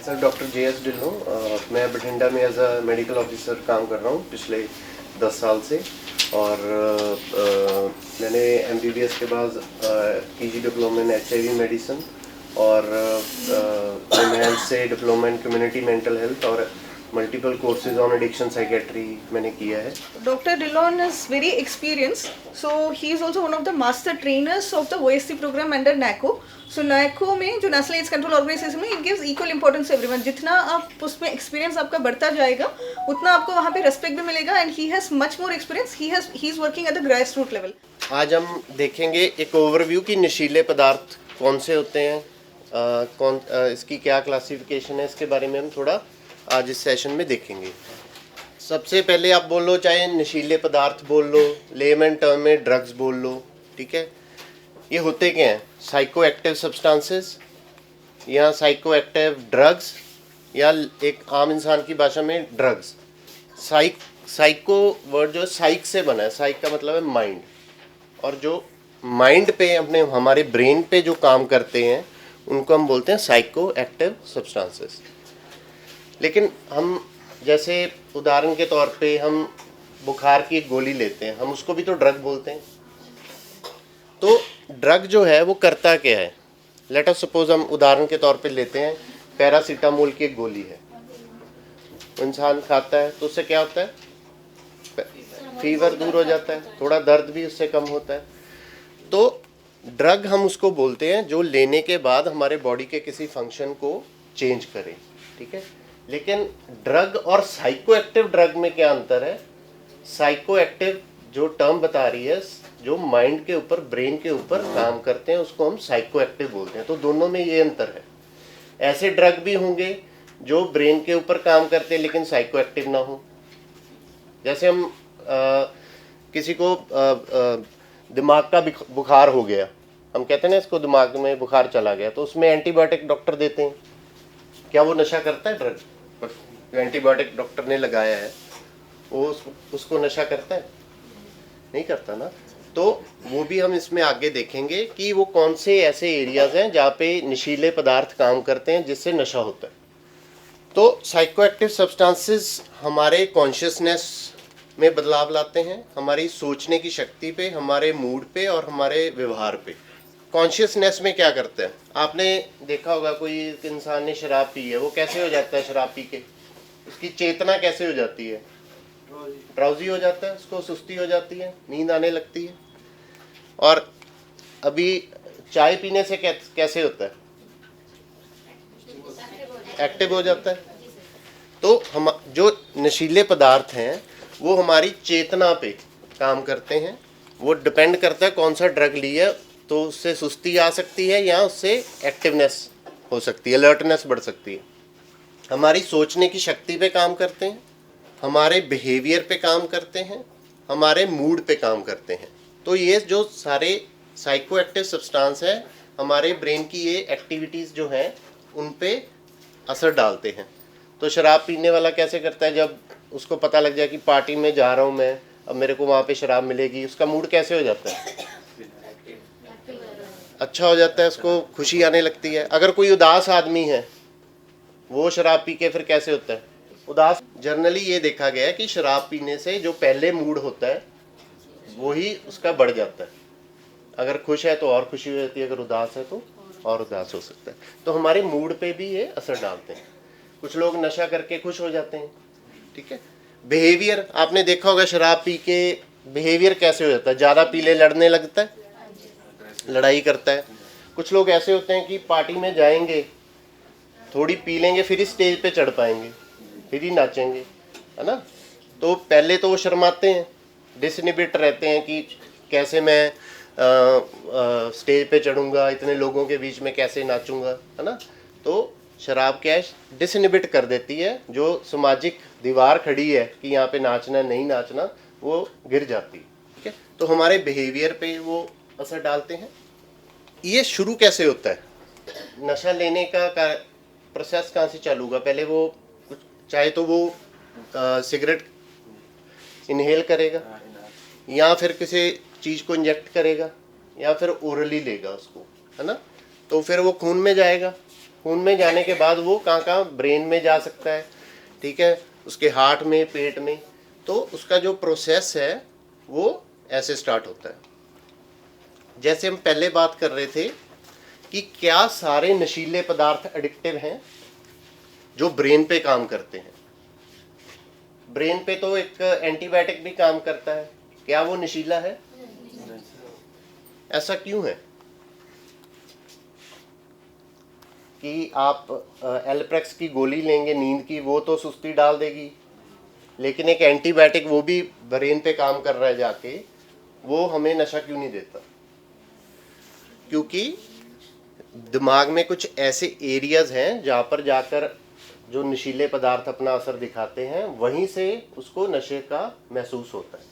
Sir doctor JS Dhillon, मैं बठिंडा में as a medical officer काम कर रहा हूँ पिछले 10 साल से। और मैंने MBBS के बाद PG diploma in HIV medicine और हेल्थ से diploma in community mental health और multiple courses on addiction psychiatry मैंने किया है। Dr. Dillon is very experienced, so he is also one of the master trainers of the OSC program under NACO. So NACO में जो National AIDS Control Organization में it gives equal importance to everyone. जितना आप उसमें experience आपका बढ़ता जाएगा, उतना आपको वहाँ पे respect भी मिलेगा and he has much more experience. He is working at the grassroots level. आज हम देखेंगे एक ओवरव्यू कि नशीले पदार्थ कौन से होते हैं, इसकी क्या क्लासिफिकेशन है, इसके बारे में हम थोड़ा आज इस सेशन में देखेंगे। सबसे पहले आप बोल लो, चाहे नशीले पदार्थ बोल लो, लेमन टर्म में ड्रग्स बोल लो, ठीक है। ये होते क्या हैं? साइको एक्टिव सब्सटेंसेस या साइको एक्टिव ड्रग्स या एक आम इंसान की भाषा में ड्रग्स। साइको वर्ड जो साइक से बना है, साइक का मतलब है माइंड, और जो माइंड पे अपने हमारे ब्रेन पे जो काम करते हैं उनको हम बोलते हैं साइको एक्टिव सब्सटेंसेस। लेकिन हम जैसे उदाहरण के तौर पे हम बुखार की एक गोली लेते हैं, हम उसको भी तो ड्रग बोलते हैं। तो ड्रग जो है वो करता क्या है? लेट अस सपोज हम उदाहरण के तौर पे लेते हैं पैरासीटामोल की एक गोली है, इंसान खाता है तो उससे क्या होता है? फीवर दूर हो जाता है, थोड़ा दर्द भी उससे कम होता है। तो ड्रग हम उसको बोलते हैं जो लेने के बाद हमारे बॉडी के किसी फंक्शन को चेंज करे, ठीक है। लेकिन ड्रग और साइको एक्टिव ड्रग में क्या अंतर है? साइको एक्टिव जो टर्म बता रही है, जो माइंड के ऊपर, ब्रेन के ऊपर काम करते हैं, उसको हम साइको एक्टिव बोलते हैं। तो दोनों में ये अंतर है। ऐसे ड्रग भी होंगे जो ब्रेन के ऊपर काम करते हैं लेकिन साइको एक्टिव ना हो। जैसे हम किसी को दिमाग का बुखार हो गया, हम कहते हैं ना इसको दिमाग में बुखार चला गया, तो उसमें एंटीबायोटिक डॉक्टर देते हैं। क्या वो नशा करता है ड्रग? जो एंटीबायोटिक डॉक्टर ने लगाया है वो उसको नशा करता है? नहीं करता ना। तो वो भी हम इसमें आगे देखेंगे कि वो कौन से ऐसे एरियाज हैं जहाँ पे नशीले पदार्थ काम करते हैं जिससे नशा होता है। तो साइकोएक्टिव सब्सटेंसेस हमारे कॉन्शियसनेस में बदलाव लाते हैं, हमारी सोचने की शक्ति पे, हमारे मूड पे और हमारे व्यवहार पे। कॉन्शियसनेस में क्या करते हैं? आपने देखा होगा कोई इंसान ने शराब पी है, वो कैसे हो जाता है शराब पी के? उसकी चेतना कैसे हो जाती है? ड्राउजी हो जाता है, उसको सुस्ती हो जाती है, नींद आने लगती है। और अभी चाय पीने से कैसे होता है? एक्टिव हो जाता है। तो हम जो नशीले पदार्थ हैं वो हमारी चेतना पे काम करते हैं। वो डिपेंड करता है कौन सा ड्रग लिया, तो उससे सुस्ती आ सकती है या उससे एक्टिवनेस हो सकती है, अलर्टनेस बढ़ सकती है। हमारी सोचने की शक्ति पे काम करते हैं, हमारे बिहेवियर पे काम करते हैं, हमारे मूड पे काम करते हैं। तो ये जो सारे साइको एक्टिव सब्सटेंस है हमारे ब्रेन की ये एक्टिविटीज़ जो हैं उन पे असर डालते हैं। तो शराब पीने वाला कैसे करता है? जब उसको पता लग जाए कि पार्टी में जा रहा हूँ मैं, अब मेरे को वहाँ पे शराब मिलेगी, उसका मूड कैसे हो जाता है? अच्छा हो जाता है, उसको खुशी आने लगती है। अगर कोई उदास आदमी है वो शराब पी के फिर कैसे होता है? उदास। जनरली ये देखा गया है कि शराब पीने से जो पहले मूड होता है वो ही उसका बढ़ जाता है। अगर खुश है तो और खुशी हो जाती है, अगर उदास है तो और उदास हो सकता है। तो हमारे मूड पे भी ये असर डालते हैं। कुछ लोग नशा करके खुश हो जाते हैं, ठीक है। बिहेवियर आपने देखा होगा, शराब पी के बिहेवियर कैसे हो जाता है? ज़्यादा पी ले लड़ने लगता है, लड़ाई करता है। कुछ लोग ऐसे होते हैं कि पार्टी में जाएंगे, थोड़ी पी लेंगे, फिर ही स्टेज पे चढ़ पाएंगे, फिर ही नाचेंगे, है ना। तो पहले तो वो शर्माते हैं, डिसइनहिबिट रहते हैं कि कैसे मैं स्टेज पे चढ़ूंगा, इतने लोगों के बीच में कैसे नाचूंगा, है ना। तो शराब क्या है, डिसइनहिबिट कर देती है। जो सामाजिक दीवार खड़ी है कि यहाँ पे नाचना नहीं नाचना, वो गिर जाती है, ठीक है। तो हमारे बिहेवियर पे वो असर डालते हैं। ये शुरू कैसे होता है? नशा लेने का प्रोसेस कहाँ से चालू होगा? पहले वो चाहे तो वो सिगरेट इनहेल करेगा, या फिर किसी चीज़ को इंजेक्ट करेगा, या फिर ओरली लेगा उसको, है ना। तो फिर वो खून में जाएगा, खून में जाने के बाद वो कहाँ कहाँ ब्रेन में जा सकता है, ठीक है, उसके हार्ट में, पेट में। तो उसका जो प्रोसेस है वो ऐसे स्टार्ट होता है। जैसे हम पहले बात कर रहे थे कि क्या सारे नशीले पदार्थ एडिक्टिव हैं जो ब्रेन पे काम करते हैं। ब्रेन पे तो एक एंटीबायोटिक भी काम करता है, क्या वो नशीला है? ऐसा क्यों है कि आप एल्प्रेक्स की गोली लेंगे नींद की, वो तो सुस्ती डाल देगी, लेकिन एक एंटीबायोटिक वो भी ब्रेन पे काम कर रहा है जाके, वो हमें नशा क्यों नहीं देता? क्योंकि दिमाग में कुछ ऐसे एरियाज हैं जहाँ पर जाकर जो नशीले पदार्थ अपना असर दिखाते हैं, वहीं से उसको नशे का महसूस होता है,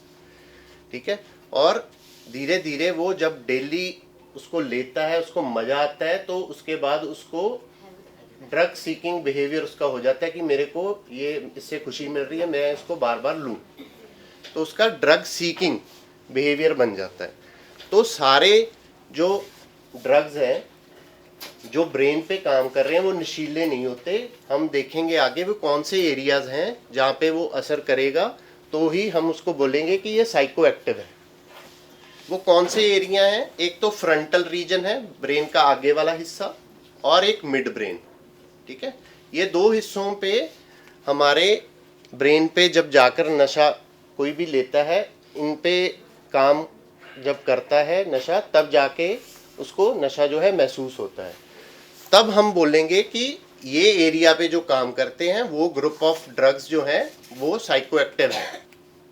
ठीक है। और धीरे धीरे वो जब डेली उसको लेता है, उसको मजा आता है, तो उसके बाद उसको ड्रग सीकिंग बिहेवियर उसका हो जाता है कि मेरे को ये इससे खुशी मिल रही है, मैं इसको बार बार लूँ, तो उसका ड्रग सीकिंग बिहेवियर बन जाता है। तो सारे जो ड्रग्स हैं जो ब्रेन पे काम कर रहे हैं वो नशीले नहीं होते। हम देखेंगे आगे वो कौन से एरियाज हैं जहाँ पे वो असर करेगा, तो ही हम उसको बोलेंगे कि ये साइको एक्टिव है। वो कौन से एरिया हैं? एक तो फ्रंटल रीजन है, ब्रेन का आगे वाला हिस्सा, और एक मिड ब्रेन, ठीक है। ये दो हिस्सों पे हमारे ब्रेन पे जब जाकर नशा कोई भी लेता है, इन पे काम जब करता है नशा, तब जाके उसको नशा जो है महसूस होता है। तब हम बोलेंगे कि ये एरिया पे जो काम करते हैं वो ग्रुप ऑफ ड्रग्स जो हैं वो साइको एक्टिव है।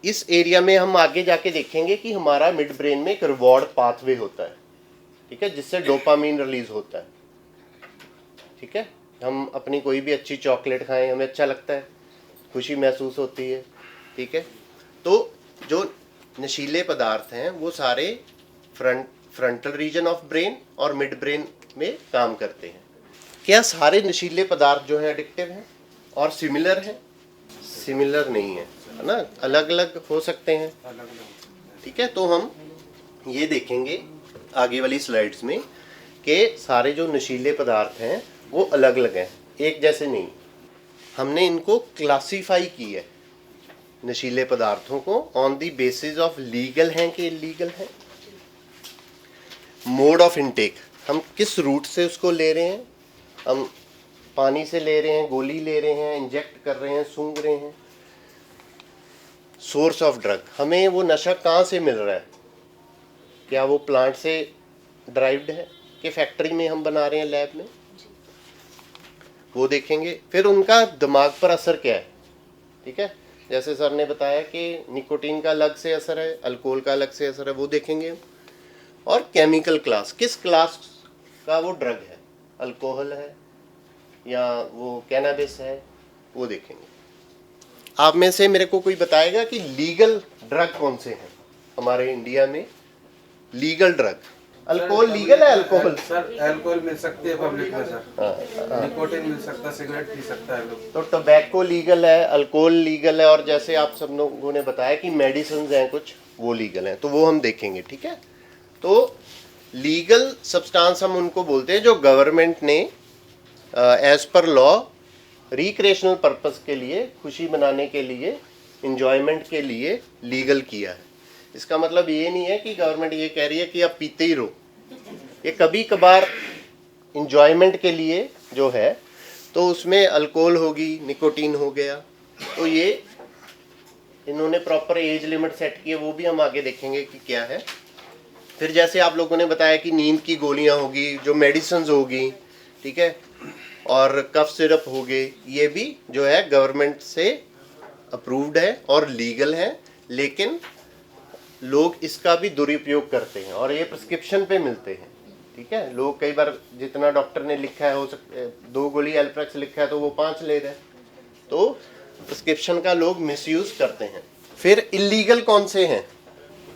इस एरिया में हम आगे जाके देखेंगे कि हमारा मिड ब्रेन में एक रिवॉर्ड पाथवे होता है, ठीक है, जिससे डोपामीन रिलीज होता है, ठीक है। हम अपनी कोई भी अच्छी चॉकलेट खाएं, हमें अच्छा लगता है, खुशी महसूस होती है, ठीक है। तो जो नशीले पदार्थ हैं वो सारे फ्रंटल रीजन ऑफ ब्रेन और मिड ब्रेन में काम करते हैं। क्या सारे नशीले पदार्थ जो हैं एडिक्टिव हैं और सिमिलर हैं? सिमिलर नहीं है ना, अलग अलग हो सकते हैं, ठीक है। तो हम ये देखेंगे आगे वाली स्लाइड्स में कि सारे जो नशीले पदार्थ हैं वो अलग अलग हैं, एक जैसे नहीं। हमने इनको क्लासीफाई की है नशीले पदार्थों को on the basis of legal हैं कि इलीगल हैं, मोड ऑफ इनटेक, हम किस रूट से उसको ले रहे हैं, हम पानी से ले रहे हैं, गोली ले रहे हैं, इंजेक्ट कर रहे हैं, सूंघ रहे हैं। सोर्स ऑफ ड्रग, हमें वो नशा कहाँ से मिल रहा है, क्या वो प्लांट से ड्राइव्ड है कि फैक्ट्री में हम बना रहे हैं लैब में, वो देखेंगे। फिर उनका दिमाग पर असर क्या है, ठीक है, जैसे सर ने बताया कि निकोटीन का अलग से असर है, अल्कोहल का अलग से असर है, वो देखेंगे। और केमिकल क्लास, किस क्लास का वो ड्रग है, अल्कोहल है या वो कैनाबिस है, वो देखेंगे। आप में से मेरे को कोई बताएगा कि लीगल ड्रग कौन से हैं हमारे इंडिया में? लीगल ड्रग, अल्कोहल लीगल है? अल्कोहल सर अल्कोहल मिल सकती है पब्लिक में सर, निकोटीन मिल सकता है, सिगरेट पी सकता है लोग। तो टोबैको लीगल है, अल्कोहल लीगल है, और जैसे आप सब लोगों ने बताया कि मेडिसिन हैं कुछ, वो लीगल हैं, तो वो हम देखेंगे, ठीक है। तो लीगल सब्सटेंस हम उनको बोलते हैं जो गवर्नमेंट ने as per law recreational purpose के लिए, खुशी मनाने के लिए, इंजॉयमेंट के लिए लीगल किया है। इसका मतलब ये नहीं है कि गवर्नमेंट ये कह रही है कि आप पीते ही रहो, ये कभी कभार इंजॉयमेंट के लिए जो है, तो उसमें अल्कोहल होगी, निकोटीन हो गया, तो ये इन्होंने प्रॉपर एज लिमिट सेट की है, वो भी हम आगे देखेंगे कि क्या है। फिर जैसे आप लोगों ने बताया कि नींद की गोलियां होगी, जो मेडिसिन होगी, ठीक है, और कफ सिरप हो गए, ये भी जो है गवर्नमेंट से अप्रूव्ड है और लीगल है, लेकिन लोग इसका भी दुरुपयोग करते हैं और ये प्रिस्क्रिप्शन पे मिलते हैं, ठीक है। लोग कई बार जितना डॉक्टर ने लिखा है, हो सकता है 2 गोली एल्प्रेक्स लिखा है तो वो 5 ले रहे हैं, तो प्रिस्क्रिप्शन का लोग मिसयूज करते हैं। फिर इलीगल कौन से हैं?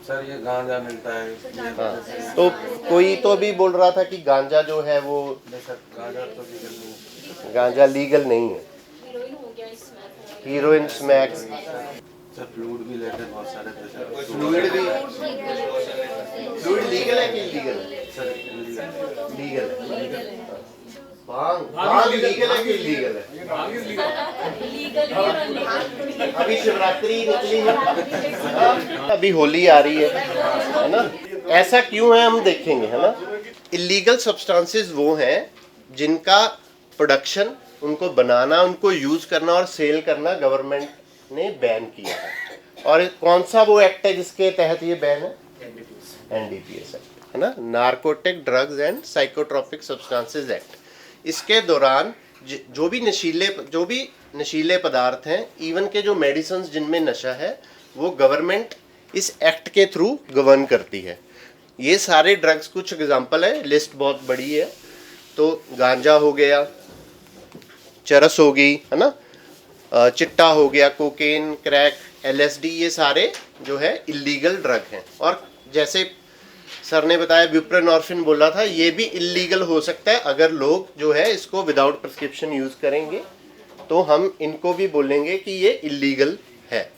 सर ये गांजा मिलता है, हाँ, तो कोई तो भी बोल रहा था कि गांजा जो है वो, नहीं सर गांजा तो लीगल नहीं है। गांजा लीगल नहीं है, हीरोइन, स्मैक्स, सर फ्लूइड भी लेते हैं बहुत सारे पेशेंट। फ्लूइड भी, फ्लूइड लीगल है कि इलीगल है? Sir illegal। लीगल है। भांग लीगल है कि इलीगल है? अभी शिवरात्रि निकली है, अभी होली आ रही है ना? ऐसा क्यों है हम देखेंगे, है ना? इलीगल सब्सटेंसेस वो हैं जिनका प्रोडक्शन, उनको बनाना, उनको यूज करना और सेल करना गवर्नमेंट ने बैन किया है। और कौन सा वो एक्ट है जिसके तहत ये बैन है? एनडीपीएस एक्ट, है ना? Narcotic drugs and psychotropic substances act. इसके दौरान जो भी नशीले पदार्थ हैं, इवन के जो मेडिसिन जिनमें नशा है, वो गवर्नमेंट इस एक्ट के थ्रू गवर्न करती है। ये सारे ड्रग्स, कुछ एग्जांपल है, लिस्ट बहुत बड़ी है। तो गांजा हो गया, चरस होगी, है ना, चिट्टा हो गया, कोकेन, क्रैक, एलएसडी, ये सारे जो है इलीगल ड्रग हैं। और जैसे सर ने बताया, ब्यूप्रेनॉर्फिन बोला था, ये भी इलीगल हो सकता है अगर लोग जो है इसको विदाउट प्रिस्क्रिप्शन यूज करेंगे, तो हम इनको भी बोलेंगे कि ये इलीगल है।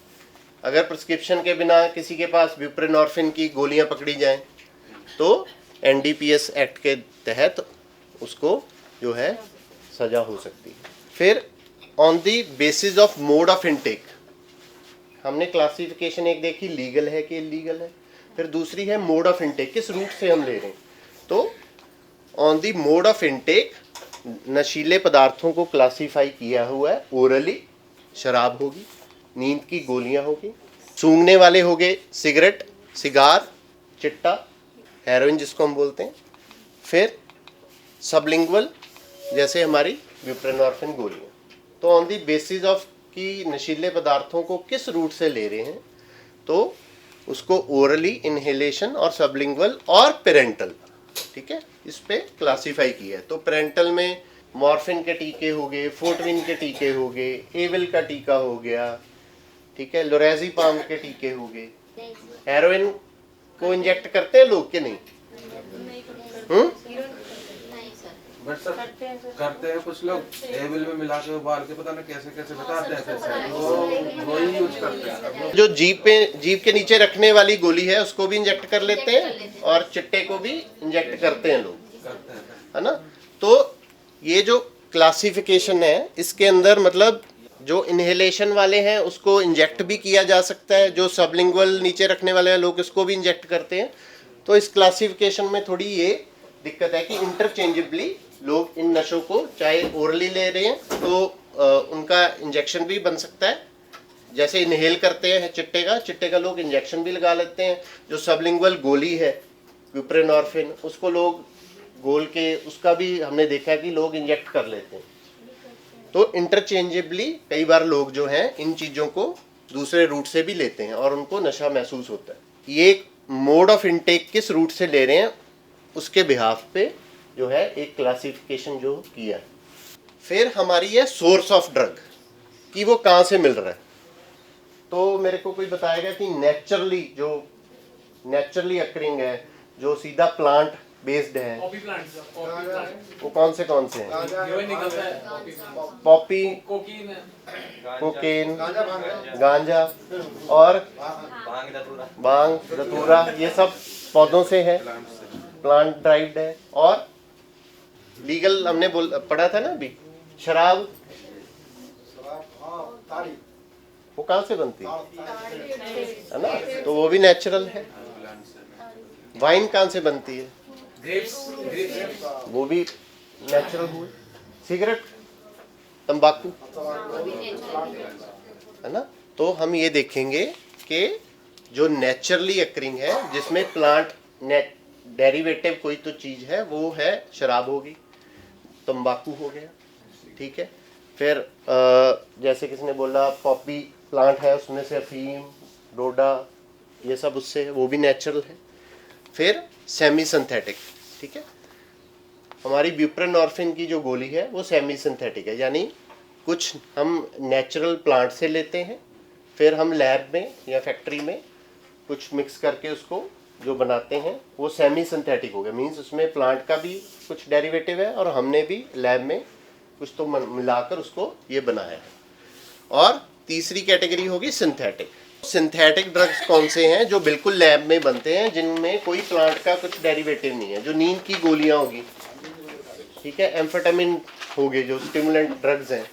अगर प्रिस्क्रिप्शन के बिना किसी के पास ब्यूप्रेनॉर्फिन की गोलियां पकड़ी जाएं, तो एनडीपीएस एक्ट के तहत उसको जो है सजा हो सकती है। फिर on the basis of mode of intake, हमने क्लासिफिकेशन एक देखी, लीगल है कि इलीगल है। फिर दूसरी है मोड ऑफ इनटेक, किस रूट से हम ले रहे हैं। तो on the mode of intake नशीले पदार्थों को क्लासीफाई किया हुआ है। ओरली शराब होगी, नींद की गोलियां होगी, सूंघने वाले हो गए सिगरेट, सिगार, चिट्टा, हेरोइन जिसको हम बोलते हैं। फिर सबलिंगुअल जैसे हमारी ब्यूप्रेनॉर्फिन गोलियां। तो ऑन दी बेसिस ऑफ कि नशीले पदार्थों को किस रूट से ले रहे हैं, तो उसको ओरली, इनहेलेशन और सबलिंगुअल और पेरेंटल, ठीक है, इस पे क्लासीफाई किया है। तो पेरेंटल में मॉर्फिन के टीके हो गए, फोर्टविन के टीके हो गए, एविल का टीका हो गया, ठीक है, लोरेज़ेपाम के टीके हो गए। हेरोइन को इंजेक्ट करते हैं लोग कि नहीं? बट सर करते हैं कुछ लोग, एविल में मिला के उबाल के पता नहीं कैसे कैसे बताते हैं, कैसे वो ही यूज करते हैं। जो जीभ के नीचे रखने वाली गोली है उसको भी इंजेक्ट कर लेते हैं और चिट्टे को भी इंजेक्ट करते हैं लोग, है ना? तो ये जो क्लासिफिकेशन है, इसके अंदर मतलब जो इनहेलेशन वाले हैं उसको इंजेक्ट भी किया जा सकता है, जो सबलिंगुअल नीचे रखने वाले लोग इसको भी इंजेक्ट करते हैं। तो इस क्लासिफिकेशन में थोड़ी ये दिक्कत है कि इंटरचेंजेबली लोग इन नशों को चाहे ओरली ले रहे हैं तो उनका इंजेक्शन भी बन सकता है। जैसे इनहेल करते हैं चिट्टे का लोग इंजेक्शन भी लगा लेते हैं। जो सबलिंगुअल गोली है ब्यूप्रेनॉर्फिन, उसको लोग गोल के, उसका भी हमने देखा कि लोग इंजेक्ट कर लेते हैं। तो इंटरचेंजेबली कई बार लोग जो हैं इन चीज़ों को दूसरे रूट से भी लेते हैं और उनको नशा महसूस होता है। ये मोड ऑफ इनटेक किस रूट से ले रहे हैं उसके बिहाफ पे जो है एक क्लासिफिकेशन जो किया है। फिर हमारी है सोर्स ऑफ ड्रग, कि वो कहाँ से मिल रहा है। तो मेरे को कोई बताएगा कि नेचुरली अकरिंग है, जो सीधा प्लांट बेस्ड है, वो कौन से हैं? पॉपी, कोकेन, गांजा और भांग, धतूरा, ये सब पौधों से है, प्लांट ड्राइव्ड है। और लीगल हमने पढ़ा था ना अभी, शराब वो कहाँ से बनती है ना? तो वो भी नेचुरल है। वाइन कहाँ से बनती है? वो भी नेचुरल हुए। सिगरेट, तंबाकू, है ना? तो हम ये देखेंगे कि जो नेचुरली अकरिंग है, जिसमें प्लांट डेरिवेटिव कोई तो चीज़ है, वो है शराब होगी, तंबाकू हो गया, ठीक है। फिर जैसे किसी ने बोला पॉपी प्लांट है, उसमें से अफीम, डोडा, ये सब उससे है, वो भी नेचुरल है। फिर सेमी सिंथेटिक, ठीक है। हमारी ब्यूप्रेनॉर्फिन की जो गोली है वो सेमी सिंथेटिक है, यानी कुछ हम नेचुरल प्लांट से लेते हैं, फिर हम लैब में या फैक्ट्री में कुछ मिक्स करके उसको जो बनाते हैं वो सेमी सिंथेटिक हो गया। मीन्स उसमें प्लांट का भी कुछ डेरिवेटिव है और हमने भी लैब में कुछ तो मिलाकर उसको ये बनाया है। और तीसरी कैटेगरी होगी सिंथेटिक। सिंथेटिक ड्रग्स कौन से हैं? जो बिल्कुल लैब में बनते हैं, जिनमें कोई प्लांट का कुछ डेरिवेटिव नहीं है। जो नींद की गोलियां होगी, ठीक है, एम्फेटामिन हो गए जो स्टिमुलेंट ड्रग्स हैं,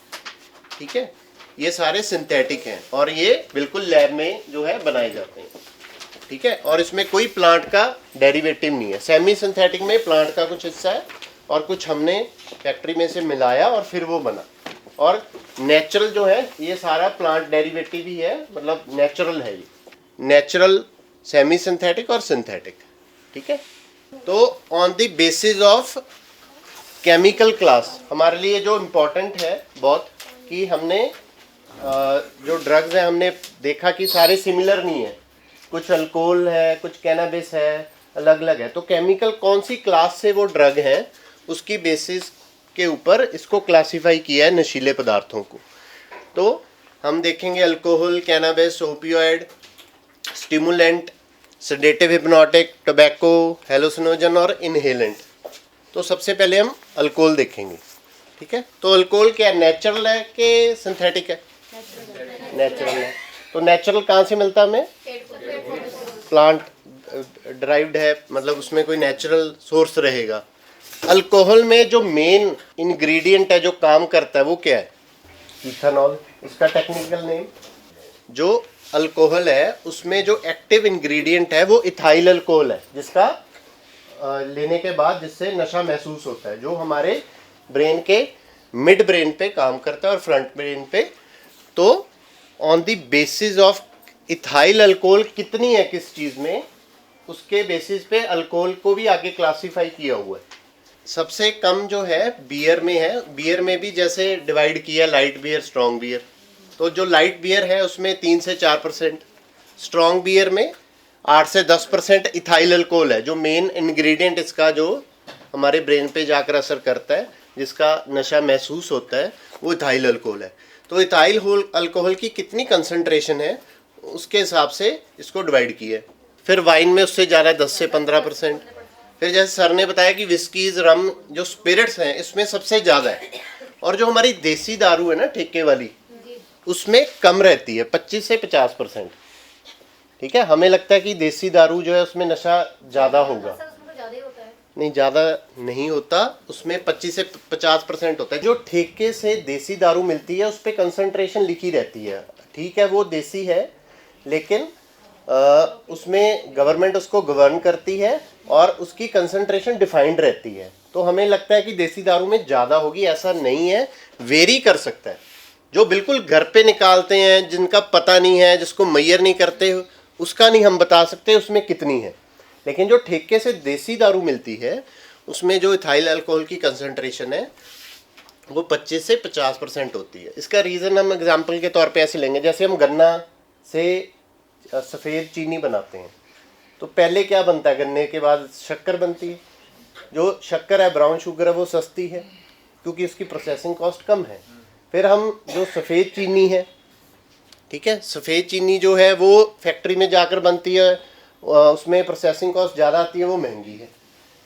ठीक है, ये सारे सिंथेटिक हैं और ये बिल्कुल लैब में जो है बनाए जाते हैं, ठीक है। और इसमें कोई प्लांट का डेरिवेटिव नहीं है। सेमी सिंथेटिक में प्लांट का कुछ हिस्सा है और कुछ हमने फैक्ट्री में से मिलाया और फिर वो बना। और नेचुरल जो है ये सारा प्लांट डेरिवेटिव ही है, मतलब नेचुरल है ये, नेचुरल, सेमी सिंथेटिक और सिंथेटिक, ठीक है। तो on the basis of chemical class हमारे लिए जो इम्पोर्टेंट है बहुत, कि हमने जो ड्रग्स हैं हमने देखा कि सारे सिमिलर नहीं है, कुछ अल्कोहल है, कुछ कैनाबिस है, अलग अलग है। तो केमिकल कौन सी क्लास से वो ड्रग है उसकी बेसिस के ऊपर इसको क्लासिफाई किया है नशीले पदार्थों को। तो हम देखेंगे alcohol, cannabis, opioid, stimulant, sedative, hypnotic, tobacco, hallucinogen और इनहेलेंट। तो सबसे पहले हम अल्कोहल देखेंगे, ठीक है। तो अल्कोहल क्या नेचुरल है कि सिंथेटिक है? नेचुरल है। तो नेचुरल कहाँ से मिलता है हमें? प्लांट ड्राइव्ड है, मतलब उसमें कोई नेचुरल सोर्स रहेगा। अल्कोहल में जो मेन इंग्रेडिएंट है जो काम करता है वो क्या है? इथेनॉल, इसका टेक्निकल नेम। जो अल्कोहल है उसमें जो एक्टिव इंग्रेडिएंट है वो इथाइल अल्कोहल है, जिसका लेने के बाद जिससे नशा महसूस होता है, जो हमारे ब्रेन के मिड ब्रेन पे काम करता है और फ्रंट ब्रेन पे। तो on the basis of ethyl alcohol कितनी है किस चीज़ में, उसके बेसिस पे अल्कोहल को भी आगे क्लासिफाई किया हुआ है। सबसे कम जो है बियर में है। बियर में भी जैसे डिवाइड किया लाइट बियर, स्ट्रॉन्ग बियर। तो जो लाइट बियर है उसमें 3 से 4%, स्ट्रॉन्ग बियर में 8 से 10% इथाइल अल्कोहल है, जो मेन इंग्रेडिएंट इसका जो हमारे ब्रेन पे जाकर असर करता है, जिसका नशा महसूस होता है, वो इथाइल अल्कोहल है। तो इथाइल अल्कोहल की कितनी कंसंट्रेशन है उसके हिसाब से इसको डिवाइड किया है। फिर वाइन में उससे ज़्यादा 10 से 15%। फिर जैसे सर ने बताया कि विस्कीज, रम, जो स्पिरिट्स हैं इसमें सबसे ज़्यादा है। और जो हमारी देसी दारू है ना ठेके वाली, उसमें कम रहती है, 25 से 50%, ठीक है। हमें लगता है कि देसी दारू जो है उसमें नशा ज़्यादा होगा, नहीं, ज़्यादा नहीं होता, उसमें 25 से 50% होता है। जो ठेके से देसी दारू मिलती है उस पर कंसंट्रेशन लिखी रहती है, ठीक है, वो देसी है, लेकिन उसमें गवर्नमेंट उसको गवर्न करती है और उसकी कंसंट्रेशन डिफाइंड रहती है। तो हमें लगता है कि देसी दारू में ज़्यादा होगी, ऐसा नहीं है, वेरी कर सकता है। जो बिल्कुल घर पे निकालते हैं, जिनका पता नहीं है, जिसको मैयर नहीं करते, उसका नहीं हम बता सकते उसमें कितनी है। लेकिन जो ठेके से देसी दारू मिलती है उसमें जो इथाइल अल्कोहल की कंसंट्रेशन है वो 25 से 50% होती है। इसका रीज़न हम एग्जांपल के तौर पे ऐसे लेंगे, जैसे हम गन्ना से सफ़ेद चीनी बनाते हैं, तो पहले क्या बनता है? गन्ने के बाद शक्कर बनती है। जो शक्कर है, ब्राउन शुगर है, वो सस्ती है क्योंकि उसकी प्रोसेसिंग कॉस्ट कम है। फिर हम जो सफ़ेद चीनी है, ठीक है, सफ़ेद चीनी जो है वो फैक्ट्री में जाकर बनती है, उसमें प्रोसेसिंग कॉस्ट ज़्यादा आती है, वो महंगी है।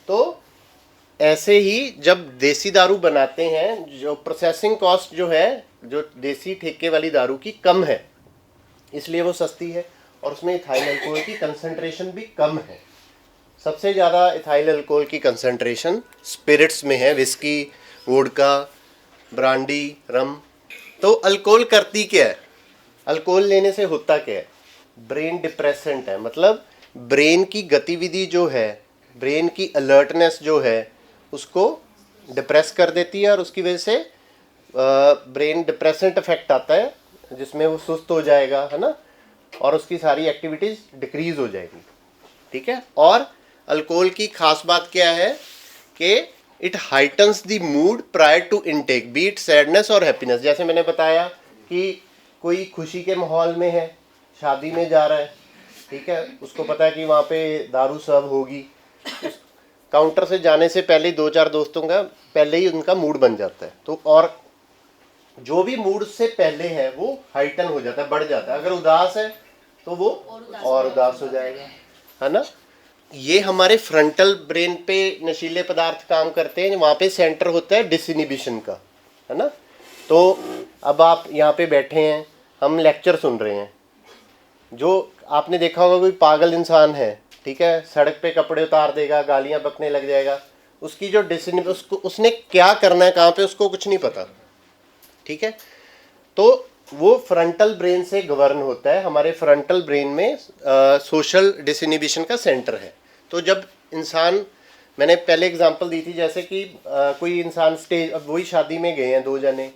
तो ऐसे ही जब देसी दारू बनाते हैं, जो प्रोसेसिंग कॉस्ट जो है जो देसी ठेके वाली दारू की कम है, इसलिए वो सस्ती है और उसमें इथाइल अल्कोहल की कंसंट्रेशन भी कम है। सबसे ज़्यादा इथाइल अल्कोहल की कंसंट्रेशन स्पिरिट्स में है, विस्की, वोडका, ब्रांडी, रम। तो अल्कोहल करती क्या है? अल्कोहल लेने से होता क्या है? ब्रेन डिप्रेसेंट है, मतलब ब्रेन की गतिविधि जो है, ब्रेन की अलर्टनेस जो है, उसको डिप्रेस कर देती है और उसकी वजह से ब्रेन डिप्रेसेंट इफेक्ट आता है, जिसमें वो सुस्त हो जाएगा, है ना, और उसकी सारी एक्टिविटीज़ डिक्रीज हो जाएगी, ठीक है। और अल्कोहल की खास बात क्या है कि it heightens the mood prior to intake, be it sadness और हैप्पीनेस। जैसे मैंने बताया कि कोई खुशी के माहौल में है, शादी में जा रहा है, ठीक है, उसको पता है कि वहाँ पे दारू सर्व होगी, काउंटर से जाने से पहले 2-4 दोस्तों का पहले ही उनका मूड बन जाता है। तो और जो भी मूड से पहले है वो हाइटन हो जाता है, बढ़ जाता है। अगर उदास है तो वो और उदास हो जाएगा, है ना। ये हमारे फ्रंटल ब्रेन पे नशीले पदार्थ काम करते हैं, वहाँ पे सेंटर होता है डिसइनिबिशन का, है ना। तो अब आप यहाँ पे बैठे हैं, हम लेक्चर सुन रहे हैं, जो आपने देखा होगा कोई पागल इंसान है, ठीक है, सड़क पे कपड़े उतार देगा, गालियाँ बकने लग जाएगा, उसकी जो उसको उसने क्या करना है कहाँ पे उसको कुछ नहीं पता, ठीक है। तो वो फ्रंटल ब्रेन से गवर्न होता है। हमारे फ्रंटल ब्रेन में सोशल डिसइनिबिशन का सेंटर है। तो जब इंसान, मैंने पहले एग्जांपल दी थी जैसे कि कोई इंसान स्टेज, अब वही शादी में गए हैं दो जने,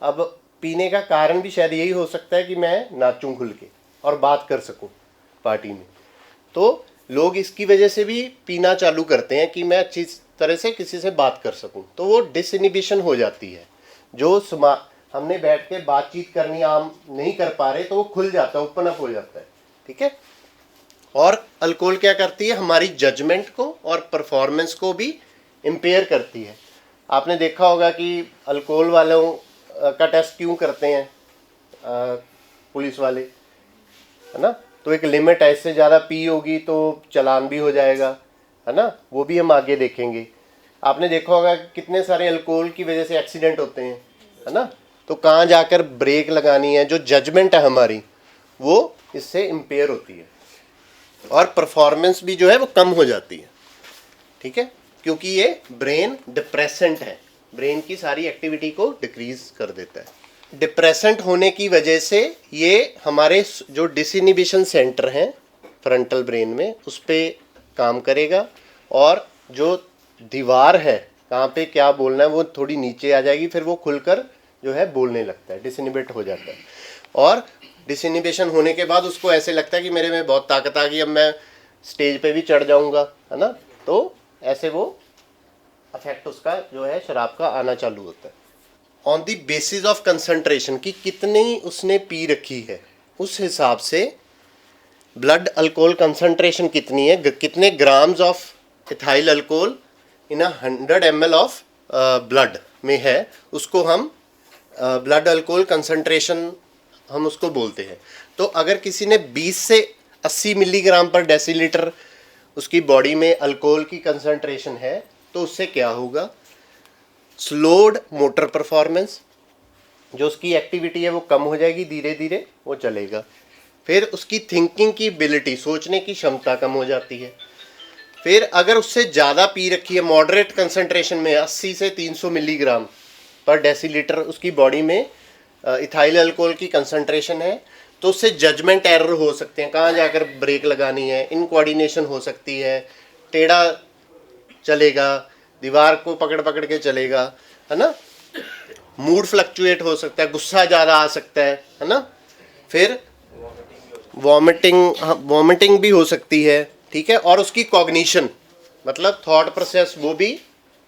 अब पीने का कारण भी शायद यही हो सकता है कि मैं नाचूं खुल के और बात कर सकूं पार्टी में। तो लोग इसकी वजह से भी पीना चालू करते हैं कि मैं अच्छी तरह से किसी से बात कर सकूं। तो वो डिसइनिबिशन हो जाती है। जो हमने बैठ के बातचीत करनी आम नहीं कर पा रहे तो वो खुल जाता है, ओपन अप हो जाता है, ठीक है। और अल्कोहल क्या करती है, हमारी जजमेंट को और परफॉर्मेंस को भी इम्पेयर करती है। आपने देखा होगा कि अल्कोहल वालों का टेस्ट क्यों करते हैं पुलिस वाले, है ना। तो एक लिमिट है, इससे ज़्यादा पी होगी तो चालान भी हो जाएगा, है ना। वो भी हम आगे देखेंगे। आपने देखा होगा कितने सारे अल्कोहल की वजह से एक्सीडेंट होते हैं, है ना। तो कहाँ जाकर ब्रेक लगानी है, जो जजमेंट है हमारी वो इससे इम्पेयर होती है और परफॉर्मेंस भी जो है वो कम हो जाती है, ठीक है। क्योंकि ये ब्रेन डिप्रेसेंट है, ब्रेन की सारी एक्टिविटी को डिक्रीज कर देता है। डिप्रेसेंट होने की वजह से ये हमारे जो डिसइनिबिशन सेंटर हैं फ्रंटल ब्रेन में उस पर काम करेगा और जो दीवार है कहाँ पे क्या बोलना है वो थोड़ी नीचे आ जाएगी, फिर वो खुलकर जो है बोलने लगता है, डिसइनिबिट हो जाता है। और डिसइनिबिशन होने के बाद उसको ऐसे लगता है कि मेरे में बहुत ताकत आ गई, अब मैं स्टेज पे भी चढ़ जाऊंगा, है ना। तो ऐसे वो अफेक्ट उसका जो है शराब का आना चालू होता है। On the basis of concentration की कितनी उसने पी रखी है उस हिसाब से ब्लड अल्कोहल कंसंट्रेशन कितनी है, कितने grams of ethyl alcohol in 100 ml of blood में है, उसको हम ब्लड अल्कोहल कंसंट्रेशन हम उसको बोलते हैं। तो अगर किसी ने 20 से 80 मिलीग्राम पर डेसीलीटर उसकी बॉडी में अल्कोहल की कंसंट्रेशन है तो उससे क्या होगा, स्लोड मोटर परफॉर्मेंस, जो उसकी एक्टिविटी है वो कम हो जाएगी, धीरे धीरे वो चलेगा। फिर उसकी थिंकिंग की एबिलिटी, सोचने की क्षमता कम हो जाती है। फिर अगर उससे ज़्यादा पी रखी है, मॉडरेट कंसंट्रेशन में 80 से 300 मिलीग्राम पर डेसीलीटर उसकी बॉडी में इथाइल अल्कोहल की कंसंट्रेशन है, तो उससे जजमेंट एरर हो सकते हैं, कहाँ जाकर ब्रेक लगानी है, इनकोऑर्डिनेशन हो सकती है, टेढ़ा चलेगा, दीवार को पकड़ पकड़ के चलेगा, है ना। मूड फ्लक्चुएट हो सकता है, गुस्सा ज़्यादा आ सकता है ना। फिर वॉमिटिंग भी हो सकती है, ठीक है। और उसकी कॉग्निशन मतलब थॉट प्रोसेस, वो भी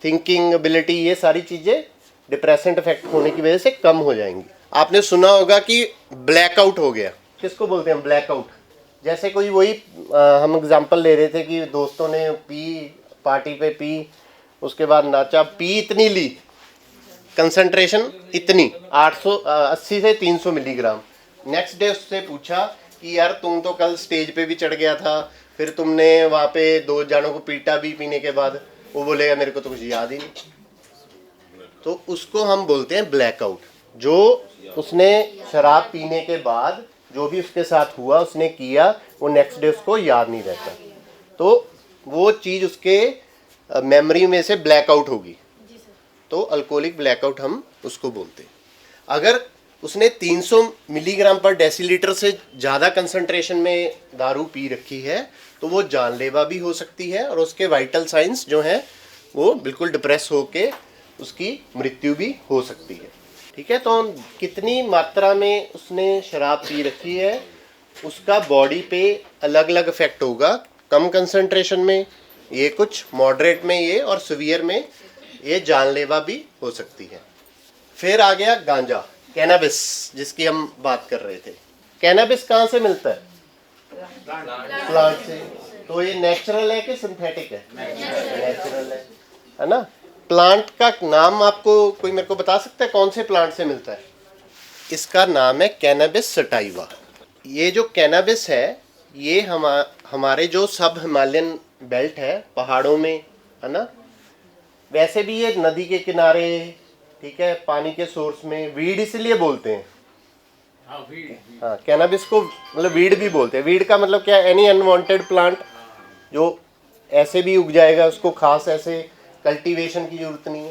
थिंकिंग एबिलिटी, ये सारी चीज़ें डिप्रेसेंट इफेक्ट होने की वजह से कम हो जाएंगी। आपने सुना होगा कि ब्लैकआउट हो गया, किसको बोलते हैं ब्लैकआउट। जैसे कोई वही हम एग्जांपल ले रहे थे कि दोस्तों ने पी, पार्टी पे पी, उसके बाद नाचा, पी इतनी ली, कंसंट्रेशन इतनी 880 से 300 मिलीग्राम। नेक्स्ट डे उससे पूछा कि यार तुम तो कल स्टेज पे भी चढ़ गया था, फिर तुमने वहाँ पे 2 जनों को पीटा भी पीने के बाद, वो बोलेगा मेरे को तो कुछ याद ही नहीं। तो उसको हम बोलते हैं ब्लैकआउट। जो उसने शराब पीने के बाद जो भी उसके साथ हुआ, उसने किया, वो नेक्स्ट डे उसको याद नहीं रहता, तो वो चीज़ उसके मेमोरी में से ब्लैकआउट होगी। तो अल्कोहलिक ब्लैकआउट हम उसको बोलते हैं। अगर उसने 300 मिलीग्राम पर डेसीलीटर से ज़्यादा कंसंट्रेशन में दारू पी रखी है तो वो जानलेवा भी हो सकती है और उसके वाइटल साइंस जो हैं वो बिल्कुल डिप्रेस होके उसकी मृत्यु भी हो सकती है, ठीक है। तो कितनी मात्रा में उसने शराब पी रखी है उसका बॉडी पे अलग अलग इफेक्ट होगा। कम कंसंट्रेशन में ये कुछ, मॉडरेट में ये, और सीवियर में ये जानलेवा भी हो सकती है। फिर आ गया गांजा, कैनाबिस, जिसकी हम बात कर रहे थे। कैनाबिस कहाँ से मिलता है? प्लांट से। तो ये नेचुरल है कि सिंथेटिक है? नेचुरल है ना। प्लांट का नाम आपको कोई मेरे को बता सकता है कौन से प्लांट से मिलता है? इसका नाम है कैनाबिस सटाइवा। ये जो कैनाबिस है ये हमारे जो सब हिमालयन बेल्ट है पहाड़ों में, है ना, वैसे भी ये नदी के किनारे, ठीक है, पानी के सोर्स में, वीड इसलिए बोलते हैं। हाँ, कैनाबिस को मतलब वीड भी बोलते हैं। वीड का मतलब क्या? एनी अनवांटेड प्लांट जो ऐसे भी उग जाएगा, उसको खास ऐसे कल्टीवेशन की जरूरत नहीं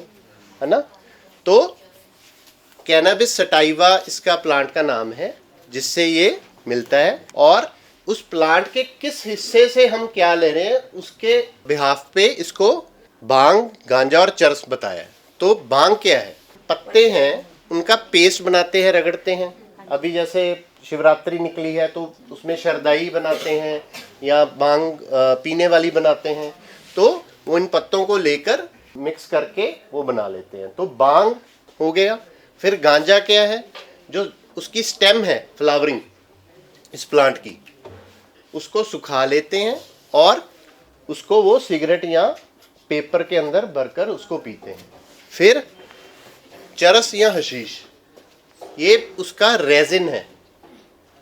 है ना। तो कैनाबिस सटाइवा इसका प्लांट का नाम है जिससे ये मिलता है, और उस प्लांट के किस हिस्से से हम क्या ले रहे हैं उसके बिहाफ पे इसको भांग, गांजा और चरस बताया है। तो भांग क्या है? पत्ते हैं, उनका पेस्ट बनाते हैं, रगड़ते हैं। अभी जैसे शिवरात्रि निकली है तो उसमें शरदाई बनाते हैं या भांग पीने वाली बनाते हैं, तो वो इन पत्तों को लेकर मिक्स करके वो बना लेते हैं। तो भांग हो गया। फिर गांजा क्या है? जो उसकी स्टेम है फ्लावरिंग इस प्लांट की, उसको सुखा लेते हैं और उसको वो सिगरेट या पेपर के अंदर भरकर उसको पीते हैं। फिर चरस या हशीश, ये उसका रेजिन है।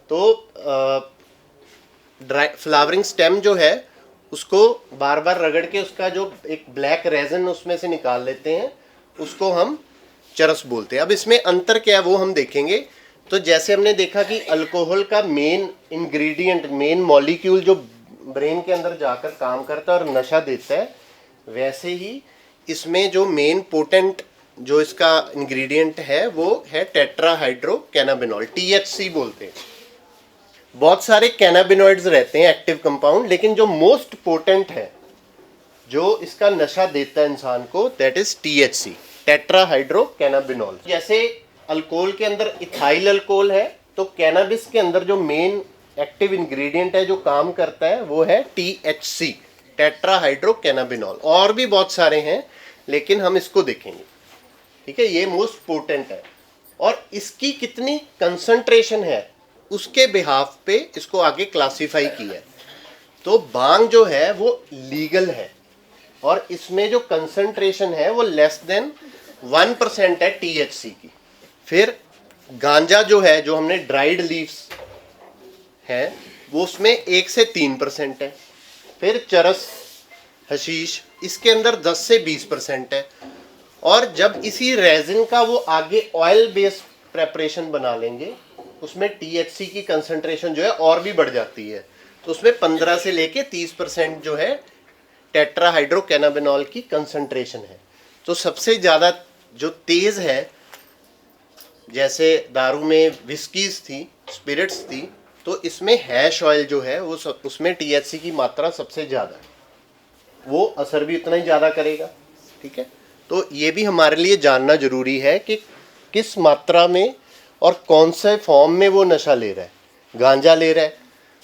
तो ड्राई फ्लावरिंग स्टेम जो है उसको बार बार रगड़ के उसका जो एक ब्लैक रेजिन उसमें से निकाल लेते हैं, उसको हम चरस बोलते हैं। अब इसमें अंतर क्या है वो हम देखेंगे। तो जैसे हमने देखा कि अल्कोहल का मेन इंग्रेडिएंट, मेन मॉलिक्यूल जो ब्रेन के अंदर जाकर काम करता है और नशा देता है, वैसे ही इसमें जो मेन पोटेंट जो इसका इंग्रेडिएंट है वो है टेट्राहाइड्रो कैनाबिनॉल, THC बोलते हैं। बहुत सारे कैनाबिनॉइड्स रहते हैं एक्टिव कंपाउंड, लेकिन जो मोस्ट पोटेंट है जो इसका नशा देता है इंसान को, दैट इज THC, टेट्राहाइड्रो कैनाबिनॉल। जैसे अल्कोहल के अंदर इथाइल अल्कोहल है, तो कैनाबिस के अंदर जो मेन एक्टिव इंग्रेडिएंट है जो काम करता है वो है THC, टेट्राहाइड्रो कैनाबिनॉल। और भी बहुत सारे हैं लेकिन हम इसको देखेंगे, ठीक है। ये मोस्ट पोटेंट है और इसकी कितनी कंसंट्रेशन है उसके बिहाफ पे इसको आगे क्लासिफाई किया है। तो भांग जो है वो लीगल है और इसमें जो कंसंट्रेशन है वो लेस देन 1% है THC की। फिर गांजा जो है, जो हमने ड्राइड लीव्स है, वो उसमें 1 से 3% है। फिर चरस, हशीश, इसके अंदर 10 से 20% है। और जब इसी रेजिन का वो आगे ऑयल बेस्ड प्रेपरेशन बना लेंगे, उसमें THC की कंसंट्रेशन जो है और भी बढ़ जाती है। तो उसमें 15 से लेके 30% जो है टेट्राहाइड्रो कैनाबिनॉल की कंसंट्रेशन है। तो सबसे ज़्यादा जो तेज़ है, जैसे दारू में विस्कीज थी, स्पिरिट्स थी, तो इसमें हैश ऑयल जो है वो उसमें THC की मात्रा सबसे ज़्यादा है, वो असर भी उतना ही ज़्यादा करेगा, ठीक है। तो ये भी हमारे लिए जानना ज़रूरी है कि किस मात्रा में और कौन से फॉर्म में वो नशा ले रहा है। गांजा ले रहा है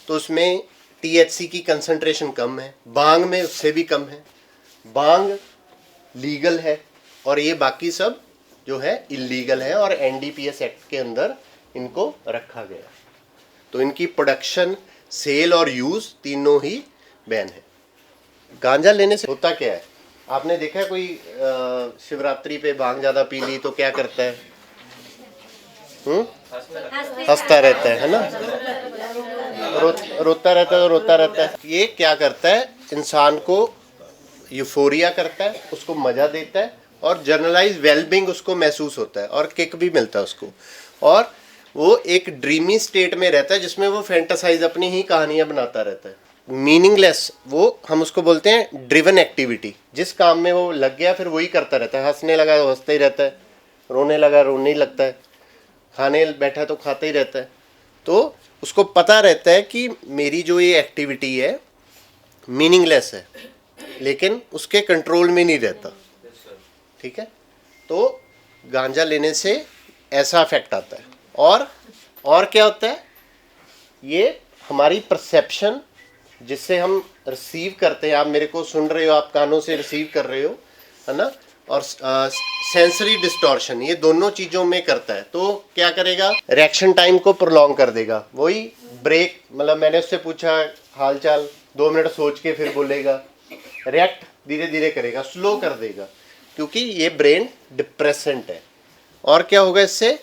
तो उसमें THC की कंसंट्रेशन कम है, भांग में उससे भी कम है। भांग लीगल है और ये बाकी सब जो है इलीगल है और NDPS एक्ट के अंदर इनको रखा गया। तो इनकी प्रोडक्शन, सेल और यूज़ तीनों ही बैन है। गांजा लेने से होता क्या है? आपने देखा है कोई शिवरात्रि पे भांग ज़्यादा पी ली तो क्या करता है? हंसता रहता है ना, रोता रहता है, रोता रहता है। ये क्या करता है? इंसान को यूफोरिया करता है, उसको मज़ा देता है और जनरलाइज वेलबींग उसको महसूस होता है और किक भी मिलता है उसको, और वो एक ड्रीमी स्टेट में रहता है जिसमें वो फैंटासाइज अपनी ही कहानियाँ बनाता रहता है। मीनिंगलेस, वो हम उसको बोलते हैं ड्रिवन एक्टिविटी। जिस काम में वो लग गया फिर वही करता रहता है। हंसने लगा तो हंसता ही रहता है, रोने लगा रोने ही लगता है, खाने बैठा तो खाता ही रहता है। तो उसको पता रहता है कि मेरी जो ये एक्टिविटी है मीनिंगलेस है, लेकिन उसके कंट्रोल में नहीं रहता, ठीक है। तो गांजा लेने से ऐसा इफेक्ट आता है। और क्या होता है? ये हमारी परसेप्शन जिससे हम रिसीव करते हैं, आप मेरे को सुन रहे हो, आप कानों से रिसीव कर रहे हो, है ना, और सेंसरी डिस्टॉर्शन, ये दोनों चीज़ों में करता है। तो क्या करेगा? रिएक्शन टाइम को प्रोलॉन्ग कर देगा। वही ब्रेक, मतलब मैंने उससे पूछा हाल चाल, 2 मिनट सोच के फिर बोलेगा, रिएक्ट धीरे धीरे करेगा, स्लो कर देगा, क्योंकि ये ब्रेन डिप्रेसेंट है। और क्या होगा इससे?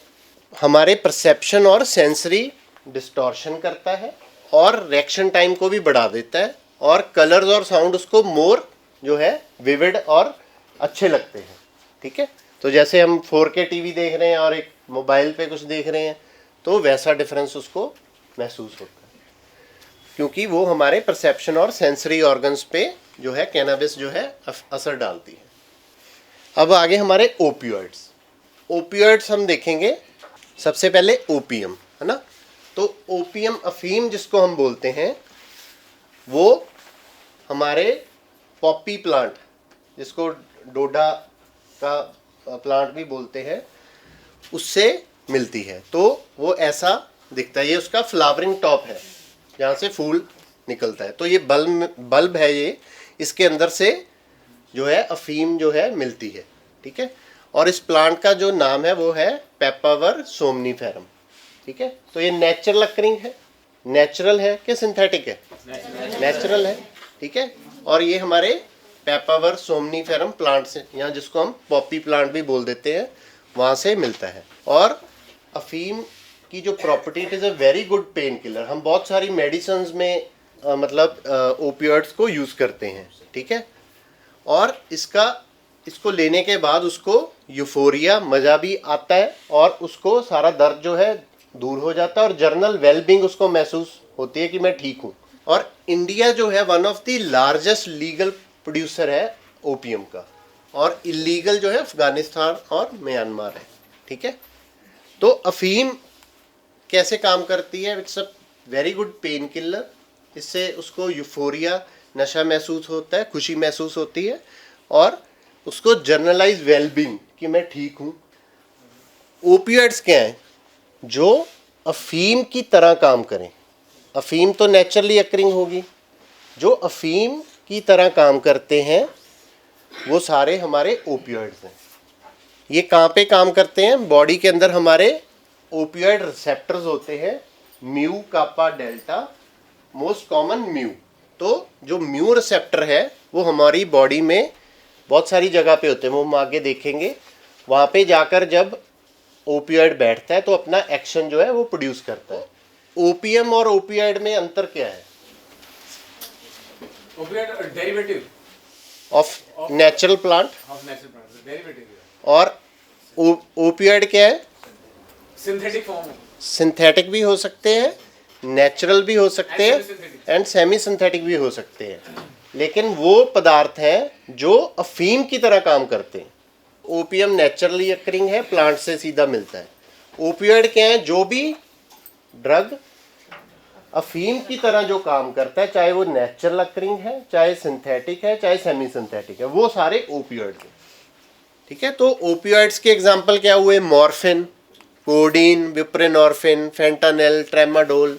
हमारे परसेप्शन और सेंसरी डिस्टॉर्शन करता है और रिएक्शन टाइम को भी बढ़ा देता है, और कलर्स और साउंड उसको मोर जो है विविड और अच्छे लगते हैं, ठीक है। तो जैसे हम 4K टीवी देख रहे हैं और एक मोबाइल पे कुछ देख रहे हैं, तो वैसा डिफरेंस उसको महसूस होता है, क्योंकि वो हमारे परसेप्शन और सेंसरी ऑर्गन्स पे जो है कैनाबिस जो है असर डालती है। अब आगे हमारे ओपियोइड्स। ओपियोइड्स हम देखेंगे, सबसे पहले ओपियम, है ना। तो ओपियम अफीम जिसको हम बोलते हैं वो हमारे पॉपी प्लांट, जिसको डोडा का प्लांट भी बोलते हैं, उससे मिलती है। तो वो ऐसा दिखता है, ये उसका फ्लावरिंग टॉप है जहाँ से फूल निकलता है। तो ये बल्ब है, ये इसके अंदर से जो है अफीम जो है मिलती है, ठीक है। और इस प्लांट का जो नाम है वो है पेपावर सोमनीफेरम, ठीक है। तो ये नेचुरल अकरिंग है, नेचुरल है कि सिंथेटिक है? नेचुरल है, ठीक है। और ये हमारे पेपावर सोमनीफेरम प्लांट से, यहाँ जिसको हम पॉपी प्लांट भी बोल देते हैं, वहाँ से मिलता है। और अफीम की जो property, it is a very good pain killer. हम बहुत सारी मेडिसिन में मतलब ओपियोइड्स को यूज़ करते हैं, ठीक है। और इसको लेने के बाद उसको यूफोरिया, मज़ा भी आता है और उसको सारा दर्द जो है दूर हो जाता है और जर्नल वेलबींग उसको महसूस होती है कि मैं ठीक हूँ। और इंडिया जो है one of the largest legal producer है ओपियम का, और इलीगल जो है अफगानिस्तान और म्यांमार है, ठीक है। तो अफीम कैसे काम करती है? It's a very good pain killer. इससे उसको यूफोरिया, नशा महसूस होता है, खुशी महसूस होती है और उसको जर्नलाइज वेलबींग कि मैं ठीक हूँ। ओपियोइड्स क्या हैं? जो अफीम की तरह काम करें। अफीम तो नेचुरली अकरिंग होगी, जो अफीम की तरह काम करते हैं वो सारे हमारे ओपियोइड्स हैं। ये कहाँ पे काम करते हैं? बॉडी के अंदर हमारे ओपियोइड रिसेप्टर्स होते हैं, म्यू, कापा, डेल्टा, मोस्ट कॉमन म्यू। तो जो म्यू रिसेप्टर है वो हमारी बॉडी में बहुत सारी जगह पे होते हैं, वो हम आगे देखेंगे। वहाँ पे जाकर जब ओपियोइड बैठता है तो अपना एक्शन जो है वो प्रोड्यूस करता है। ओपियम और ओपियोइड में अंतर क्या है? Opioid derivative of natural plant, of natural plants. Derivative. और ओपियोइड क्या है? Synthetic form. सिंथेटिक भी हो सकते हैं, नेचुरल भी हो सकते हैं एंड सेमी सिंथेटिक भी हो सकते हैं, लेकिन वो पदार्थ हैं जो अफीम की तरह काम करते हैं। ओपियम नेचुरली अकरिंग है, प्लांट से सीधा मिलता है। ओपियोइड क्या है? जो भी ड्रग अफीम की तरह जो काम करता है, चाहे वो नेचुरल अकरिंग है, चाहे सिंथेटिक है, चाहे सेमी सिंथेटिक है, वो सारे ओपियोइड्स हैं, ठीक है। तो ओपियोइड्स के एग्जांपल क्या हुए? Morphine, codeine, buprenorphine, fentanyl, tramadol,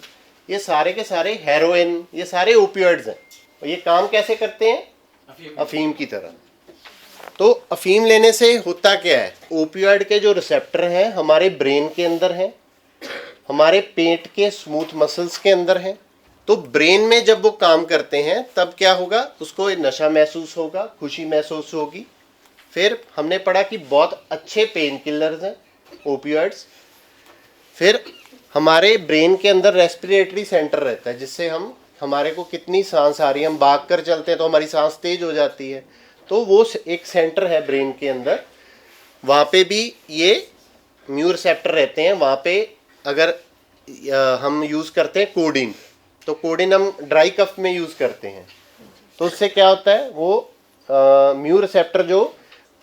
ये सारे के सारे, हेरोइन, ये सारे ओपियोइड्स हैं। और ये काम कैसे करते हैं? अफीम की तरह। तो अफीम लेने से होता क्या है? ओपियोइड के जो रिसेप्टर हैं हमारे ब्रेन के अंदर हैं, हमारे पेट के स्मूथ मसल्स के अंदर हैं। तो ब्रेन में जब वो काम करते हैं तब क्या होगा? उसको नशा महसूस होगा, खुशी महसूस होगी। फिर हमने पढ़ा कि बहुत अच्छे पेन किलर्स हैं ओपियोइड्स। फिर हमारे ब्रेन के अंदर रेस्पिरेटरी सेंटर रहता है, जिससे हमारे को कितनी सांस आ रही है, हम भाग कर चलते हैं तो हमारी सांस तेज हो जाती है, तो वो एक सेंटर है ब्रेन के अंदर, वहाँ पे भी ये म्यू रिसेप्टर रहते हैं। वहाँ पे अगर हम यूज़ करते हैं कोडीन, तो कोडीन हम ड्राई कफ में यूज़ करते हैं, तो उससे क्या होता है? वो म्यू रिसेप्टर जो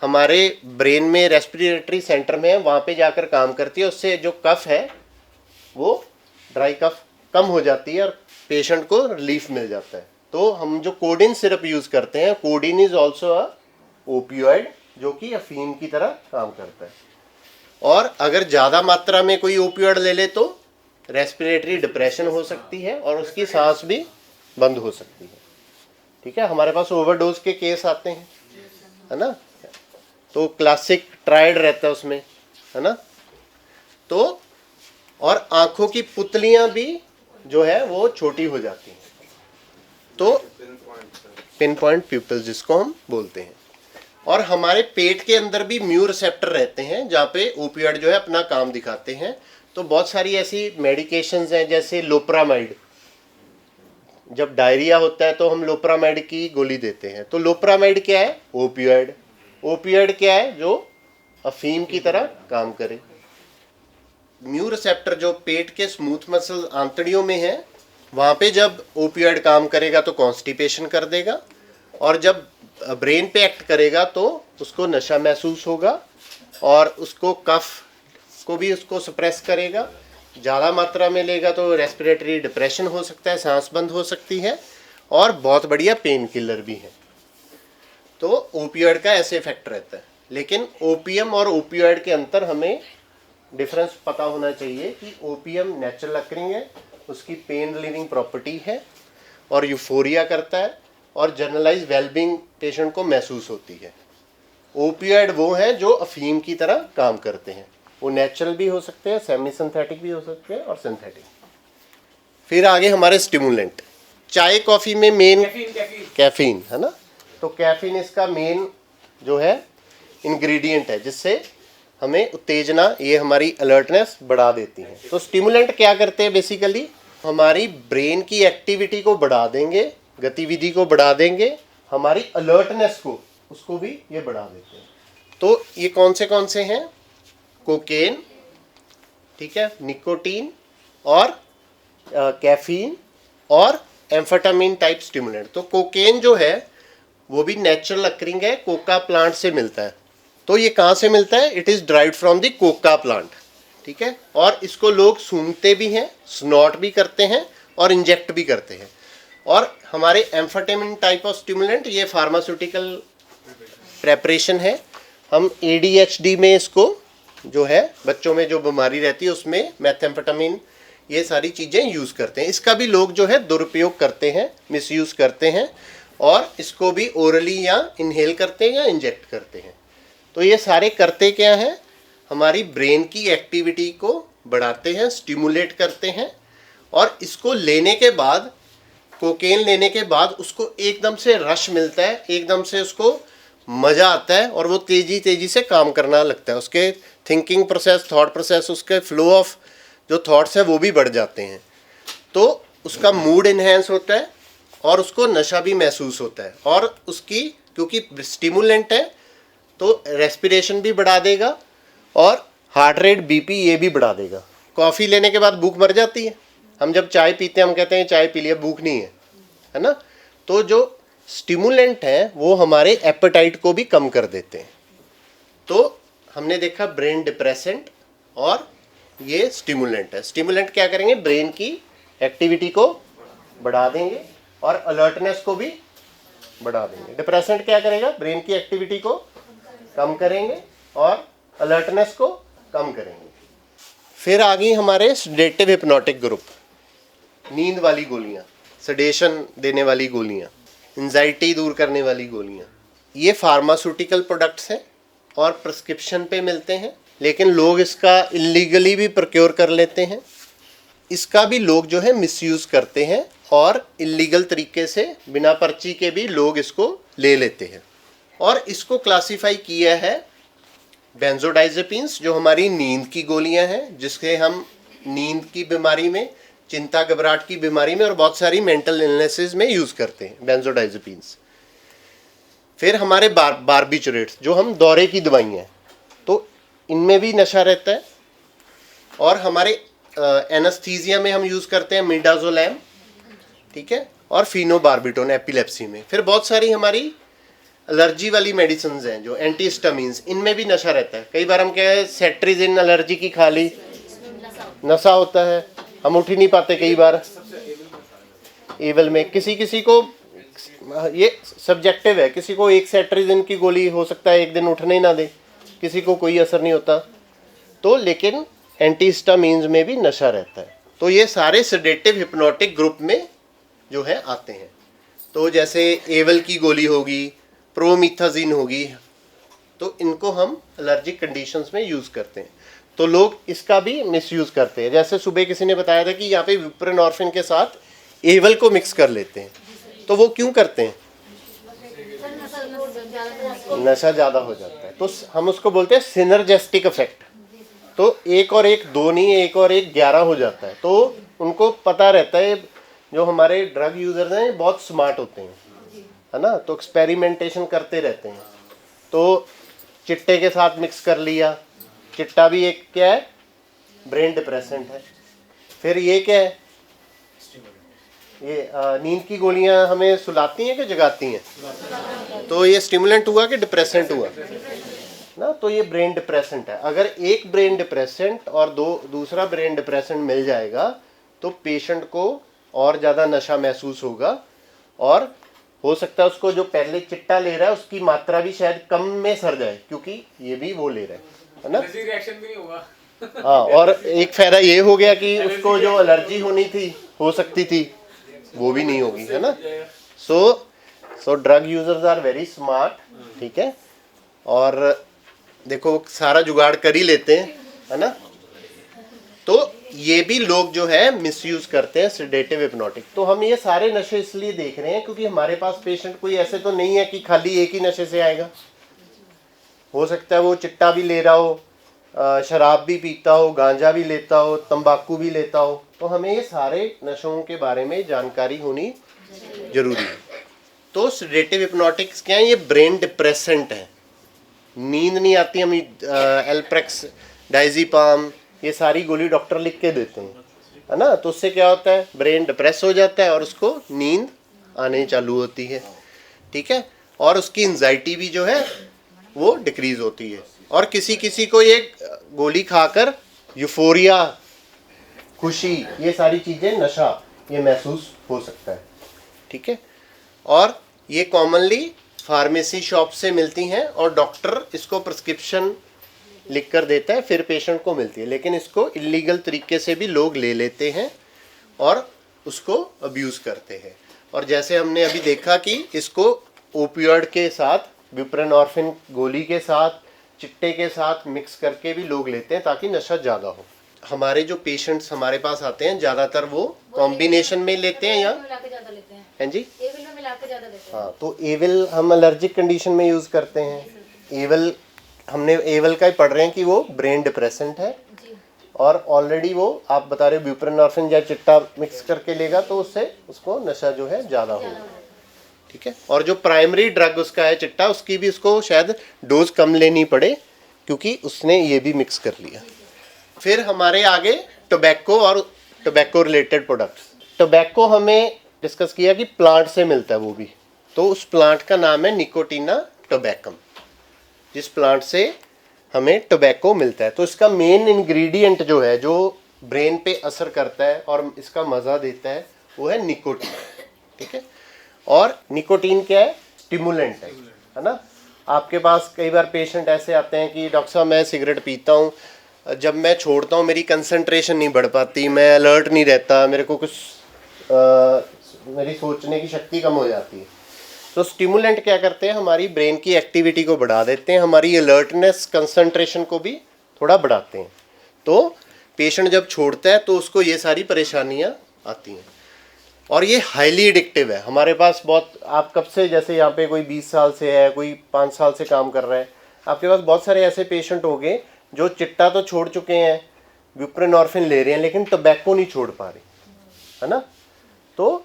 हमारे ब्रेन में रेस्पिरेटरी सेंटर में है वहाँ पे जाकर काम करती है, उससे जो कफ है वो ड्राई कफ कम हो जाती है और पेशेंट को रिलीफ मिल जाता है। तो हम जो कोडीन सिरप यूज़ करते हैं, codeine is also a opioid जो कि अफीम की तरह काम करता है। और अगर ज़्यादा मात्रा में कोई ओपियोइड ले ले तो रेस्पिरेटरी डिप्रेशन हो सकती है और उसकी सांस भी बंद हो सकती है, ठीक है। हमारे पास ओवरडोज के केस आते हैं, है ना, तो क्लासिक ट्रायड रहता है उसमें, है ना। तो और आँखों की पुतलियाँ भी जो है वो छोटी हो जाती हैं, तो पिन पॉइंट प्यूपल्स जिसको हम बोलते हैं। और हमारे पेट के अंदर भी म्यू रिसेप्टर रहते हैं जहाँ पे ओपियोइड जो है अपना काम दिखाते हैं। तो बहुत सारी ऐसी मेडिकेशंस हैं जैसे लोप्रामाइड, जब डायरिया होता है तो हम लोप्रामाइड की गोली देते हैं। तो लोप्रामाइड क्या है? ओपियोइड। ओपियोइड क्या है? जो अफीम की तरह काम करे। म्यू रिसेप्टर जो पेट के स्मूथ मसल आंतड़ियों में है, वहाँ पे जब ओपियोइड काम करेगा तो कॉन्स्टिपेशन कर देगा, और जब ब्रेन पे एक्ट करेगा तो उसको नशा महसूस होगा और उसको कफ को भी उसको सप्रेस करेगा। ज़्यादा मात्रा में लेगा तो रेस्पिरेटरी डिप्रेशन हो सकता है, सांस बंद हो सकती है और बहुत बढ़िया पेन किलर भी है। तो ओपियोइड का ऐसे इफेक्ट रहता है। लेकिन ओपीएम और ओपियोइड के अंतर हमें डिफरेंस पता होना चाहिए कि ओपीएम नेचुरल अकरिंग है, उसकी पेन रिलीविंग प्रॉपर्टी है और यूफोरिया करता है और जनरलाइज वेलबींग पेशेंट को महसूस होती है। ओपियोइड वो हैं जो अफीम की तरह काम करते हैं, वो नेचुरल भी हो सकते हैं, सेमी सिंथेटिक भी हो सकते हैं और सिंथेटिक। फिर आगे हमारे स्टिमुलेंट, चाय कॉफ़ी में मेन कैफीन है ना, तो कैफीन इसका मेन जो है इंग्रेडिएंट है जिससे हमें उत्तेजना, ये हमारी अलर्टनेस बढ़ा देती है। तो स्टिमुलेंट क्या करते हैं बेसिकली, हमारी ब्रेन की एक्टिविटी को बढ़ा देंगे, गतिविधि को बढ़ा देंगे, हमारी अलर्टनेस को उसको भी ये बढ़ा देते हैं। तो ये कौन से हैं, कोकेन, ठीक है, निकोटीन और कैफीन और एम्फेटामिन टाइप स्टिमुलेंट। तो कोकेन जो है वो भी नेचुरल अकरिंग है, कोका प्लांट से मिलता है। तो ये कहाँ से मिलता है, it is derived from the Coca plant, ठीक है। और इसको लोग सूंघते भी हैं, स्नॉट भी करते हैं और इंजेक्ट भी करते हैं। और हमारे एम्फेटामिन टाइप ऑफ स्टिमुलेंट ये फार्मास्यूटिकल प्रेपरेशन है। हम ADHD में इसको जो है बच्चों में जो बीमारी रहती है उसमें मेथेम्फेटामिन ये सारी चीज़ें यूज़ करते हैं। इसका भी लोग जो है दुरुपयोग करते हैं, मिसयूज़ करते हैं और इसको भी ओरली या इनहेल करते हैं या इंजेक्ट करते हैं। तो ये सारे करते क्या हैं, हमारी ब्रेन की एक्टिविटी को बढ़ाते हैं, स्टिमुलेट करते हैं। और इसको लेने के बाद, कोकेन लेने के बाद उसको एकदम से रश मिलता है, एकदम से उसको मज़ा आता है और वो तेज़ी से काम करना लगता है। उसके थिंकिंग प्रोसेस, थॉट प्रोसेस, उसके फ्लो ऑफ जो थॉट्स है वो भी बढ़ जाते हैं। तो उसका मूड इन्हेंस होता है और उसको नशा भी महसूस होता है। और उसकी क्योंकि स्टिमुलेंट है तो रेस्पिरेशन भी बढ़ा देगा और हार्ट रेट, बीपी ये भी बढ़ा देगा। कॉफ़ी लेने के बाद भूख मर जाती है, हम जब चाय पीते हैं हम कहते हैं चाय पी लिया, भूख नहीं है ना। तो जो स्टिमुलेंट हैं वो हमारे एपेटाइट को भी कम कर देते हैं। तो हमने देखा ब्रेन डिप्रेसेंट और ये स्टिमुलेंट है। स्टिमुलेंट क्या करेंगे, ब्रेन की एक्टिविटी को बढ़ा देंगे और अलर्टनेस को भी बढ़ा देंगे। डिप्रेसेंट क्या करेगा, ब्रेन की एक्टिविटी को कम करेंगे और अलर्टनेस को कम करेंगे। फिर आ गई हमारे सेडेटिव हिप्नोटिक ग्रुप, नींद वाली गोलियाँ, सेडेशन देने वाली गोलियाँ, एंजाइटी दूर करने वाली गोलियाँ। ये फार्मास्यूटिकल प्रोडक्ट्स हैं और प्रिस्क्रिप्शन पे मिलते हैं, लेकिन लोग इसका इलीगली भी प्रोक्योर कर लेते हैं। इसका भी लोग जो है मिसयूज़ करते हैं और इलीगल तरीके से बिना पर्ची के भी लोग इसको ले लेते हैं। और इसको क्लासीफाई किया है बेंजोडाइजेपिन्स, जो हमारी नींद की गोलियां हैं, जिसके हम नींद की बीमारी में, चिंता घबराहट की बीमारी में और बहुत सारी मेंटल इलनेसेस में यूज़ करते हैं बेंजोडाइजेपिन्स। फिर हमारे बार्बिचुरेट्स जो हम दौरे की दवाइयाँ हैं, तो इनमें भी नशा रहता है। और हमारे एनेस्थीसिया में हम यूज़ करते हैं मिडाजोलैम, ठीक है, और फिनोबार्बिटोन एपिलेप्सी में। फिर बहुत सारी हमारी एलर्जी वाली मेडिसिन हैं जो एंटीहिस्टामिन्स, इनमें भी नशा रहता है। कई बार हम क्या है, सेट्रिजिन एलर्जी की खा ली, नशा होता है, हम उठ ही नहीं पाते। कई बार एवल में किसी को ये सब्जेक्टिव है, किसी को एक सेट्रिजिन की गोली हो सकता है एक दिन उठने ही ना दे, किसी को कोई असर नहीं होता। तो लेकिन एंटीहिस्टामिन्स में भी नशा रहता है। तो ये सारे सेडेटिव हिप्नोटिक ग्रुप में जो है आते हैं। तो जैसे एवल की गोली होगी, प्रोमिथाजिन होगी, तो इनको हम एलर्जिक कंडीशंस में यूज़ करते हैं। तो लोग इसका भी मिसयूज़ करते हैं। जैसे सुबह किसी ने बताया था कि यहाँ पे बुप्रेनॉर्फिन के साथ एवल को मिक्स कर लेते हैं। तो वो क्यों करते हैं, नशा ज़्यादा हो जाता है। तो हम उसको बोलते हैं सिनर्जेस्टिक इफेक्ट। तो एक और एक दो नहीं, एक और एक 11 हो जाता है। तो उनको पता रहता है, जो हमारे ड्रग यूज़र्स हैं बहुत स्मार्ट होते हैं, है ना, तो एक्सपेरिमेंटेशन करते रहते हैं। तो चिट्टे के साथ मिक्स कर लिया, चिट्टा भी एक क्या है, ब्रेन डिप्रेसेंट है। फिर ये क्या है, ये नींद की गोलियां हमें सुलाती हैं कि जगाती हैं, तो ये स्टिमुलेंट हुआ कि डिप्रेसेंट हुआ ना, तो ये ब्रेन डिप्रेसेंट है। अगर एक ब्रेन डिप्रेसेंट और दूसरा ब्रेन डिप्रेसेंट मिल जाएगा तो पेशेंट को और ज़्यादा नशा महसूस होगा, और हो सकता है उसको जो पहले चिट्टा ले रहा है उसकी मात्रा भी शायद कम में सर जाए, क्योंकि ये भी वो ले रहा है ना। एलर्जी रिएक्शन भी नहीं होगा। हाँ, और एक फायदा ये हो गया कि उसको जो एलर्जी होनी थी, हो सकती थी, वो भी नहीं होगी, है ना। So drug users are very smart, ठीक है। और देखो सारा जुगाड़ कर ही लेते हैं, है ना। तो ये भी लोग जो है मिसयूज करते हैं सेडेटिव हिप्नोटिक। तो हम ये सारे नशे इसलिए देख रहे हैं क्योंकि हमारे पास पेशेंट कोई ऐसे तो नहीं है कि खाली एक ही नशे से आएगा। हो सकता है वो चिट्टा भी ले रहा हो, शराब भी पीता हो, गांजा भी लेता हो, तंबाकू भी लेता हो। तो हमें ये सारे नशों के बारे में जानकारी होनी जरूरी है। तो सेडेटिव हिप्नोटिक्स क्या है? ये ब्रेन डिप्रेसेंट है। नींद नहीं आती, हम एल्प्रेक्स, डायज़ीपाम, ये सारी गोली डॉक्टर लिख के देते हैं, है ना। तो उससे क्या होता है? ब्रेन डिप्रेस हो जाता है और उसको नींद आने चालू होती है, ठीक है। और उसकी एंजाइटी भी जो है वो डिक्रीज होती है। और किसी किसी को ये गोली खाकर यूफोरिया, खुशी, ये सारी चीज़ें, नशा, ये महसूस हो सकता है, ठीक है। और ये कॉमनली फार्मेसी शॉप से मिलती हैं और डॉक्टर इसको प्रिस्क्रिप्शन लिख कर देता है, फिर पेशेंट को मिलती है। लेकिन इसको इलीगल तरीके से भी लोग ले लेते हैं और उसको अब्यूज़ करते हैं। और जैसे हमने अभी देखा कि इसको ओपियोइड के साथ, बुप्रेनॉर्फिन गोली के साथ, चिट्टे के साथ मिक्स करके भी लोग लेते हैं ताकि नशा ज़्यादा हो। हमारे जो पेशेंट्स हमारे पास आते हैं ज़्यादातर वो कॉम्बिनेशन में लेते हैं या हैं जी, एविल में मिला के ज़्यादा देते हैं। हाँ। तो एविल हम एलर्जिक कंडीशन में यूज़ करते हैं। एविल हमने एविल का ही पढ़ रहे हैं कि वो ब्रेन डिप्रेसेंट है, और ऑलरेडी वो आप बता रहे हो बुप्रेनॉर्फिन या चिट्टा मिक्स करके लेगा तो उससे उसको नशा जो है ज़्यादा होगा, ठीक है। और जो प्राइमरी ड्रग उसका है चिट्टा, उसकी भी उसको शायद डोज कम लेनी पड़े क्योंकि उसने ये भी मिक्स कर लिया। फिर हमारे आगे टोबैको और टोबैको रिलेटेड प्रोडक्ट्स। टोबैको हमें डिस्कस किया कि प्लांट से मिलता है वो भी, तो उस प्लांट का नाम है निकोटीना टोबैकम, जिस प्लांट से हमें टोबैको मिलता है। तो इसका मेन इंग्रेडिएंट जो है, जो ब्रेन पे असर करता है और इसका मज़ा देता है, वो है निकोटीन, ठीक है। और निकोटीन क्या है? स्टिमुलेंट है ना। आपके पास कई बार पेशेंट ऐसे आते हैं कि डॉक्टर साहब मैं सिगरेट पीता हूँ, जब मैं छोड़ता हूँ मेरी कंसंट्रेशन नहीं बढ़ पाती, मैं अलर्ट नहीं रहता, मेरे को कुछ मेरी सोचने की शक्ति कम हो जाती है। तो स्टिमुलेंट क्या करते हैं? हमारी ब्रेन की एक्टिविटी को बढ़ा देते हैं, हमारी अलर्टनेस, कंसंट्रेशन को भी थोड़ा बढ़ाते हैं। तो पेशेंट जब छोड़ता है तो उसको ये सारी परेशानियाँ आती हैं। और ये हाईली एडिक्टिव है। हमारे पास बहुत, आप कब से, जैसे यहाँ पे कोई 20 साल से है, कोई 5 साल से काम कर रहा है, आपके पास बहुत सारे ऐसे पेशेंट होंगे जो चिट्टा तो छोड़ चुके हैं, बुप्रेनॉर्फिन ले रहे हैं, लेकिन टोबैको नहीं छोड़ पा रहे, है ना। तो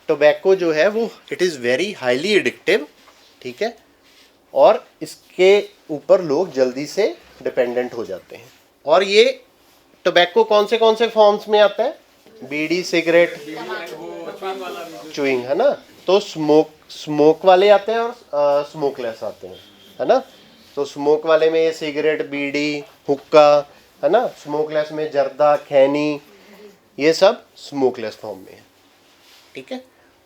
टोबैको जो है वो it is very highly addictive, ठीक है। और इसके ऊपर लोग जल्दी से डिपेंडेंट हो जाते हैं। और ये टोबैको कौन से फॉर्म्स में आता है? बीड़ी, सिगरेट, च्युइंग, है ना। तो स्मोक वाले आते हैं और स्मोकलेस आते हैं, है ना। तो स्मोक वाले में ये सिगरेट, बीड़ी, हुक्का, है ना। स्मोकलेस में जर्दा, खैनी, ये सब स्मोकलेस फॉर्म में है, ठीक है।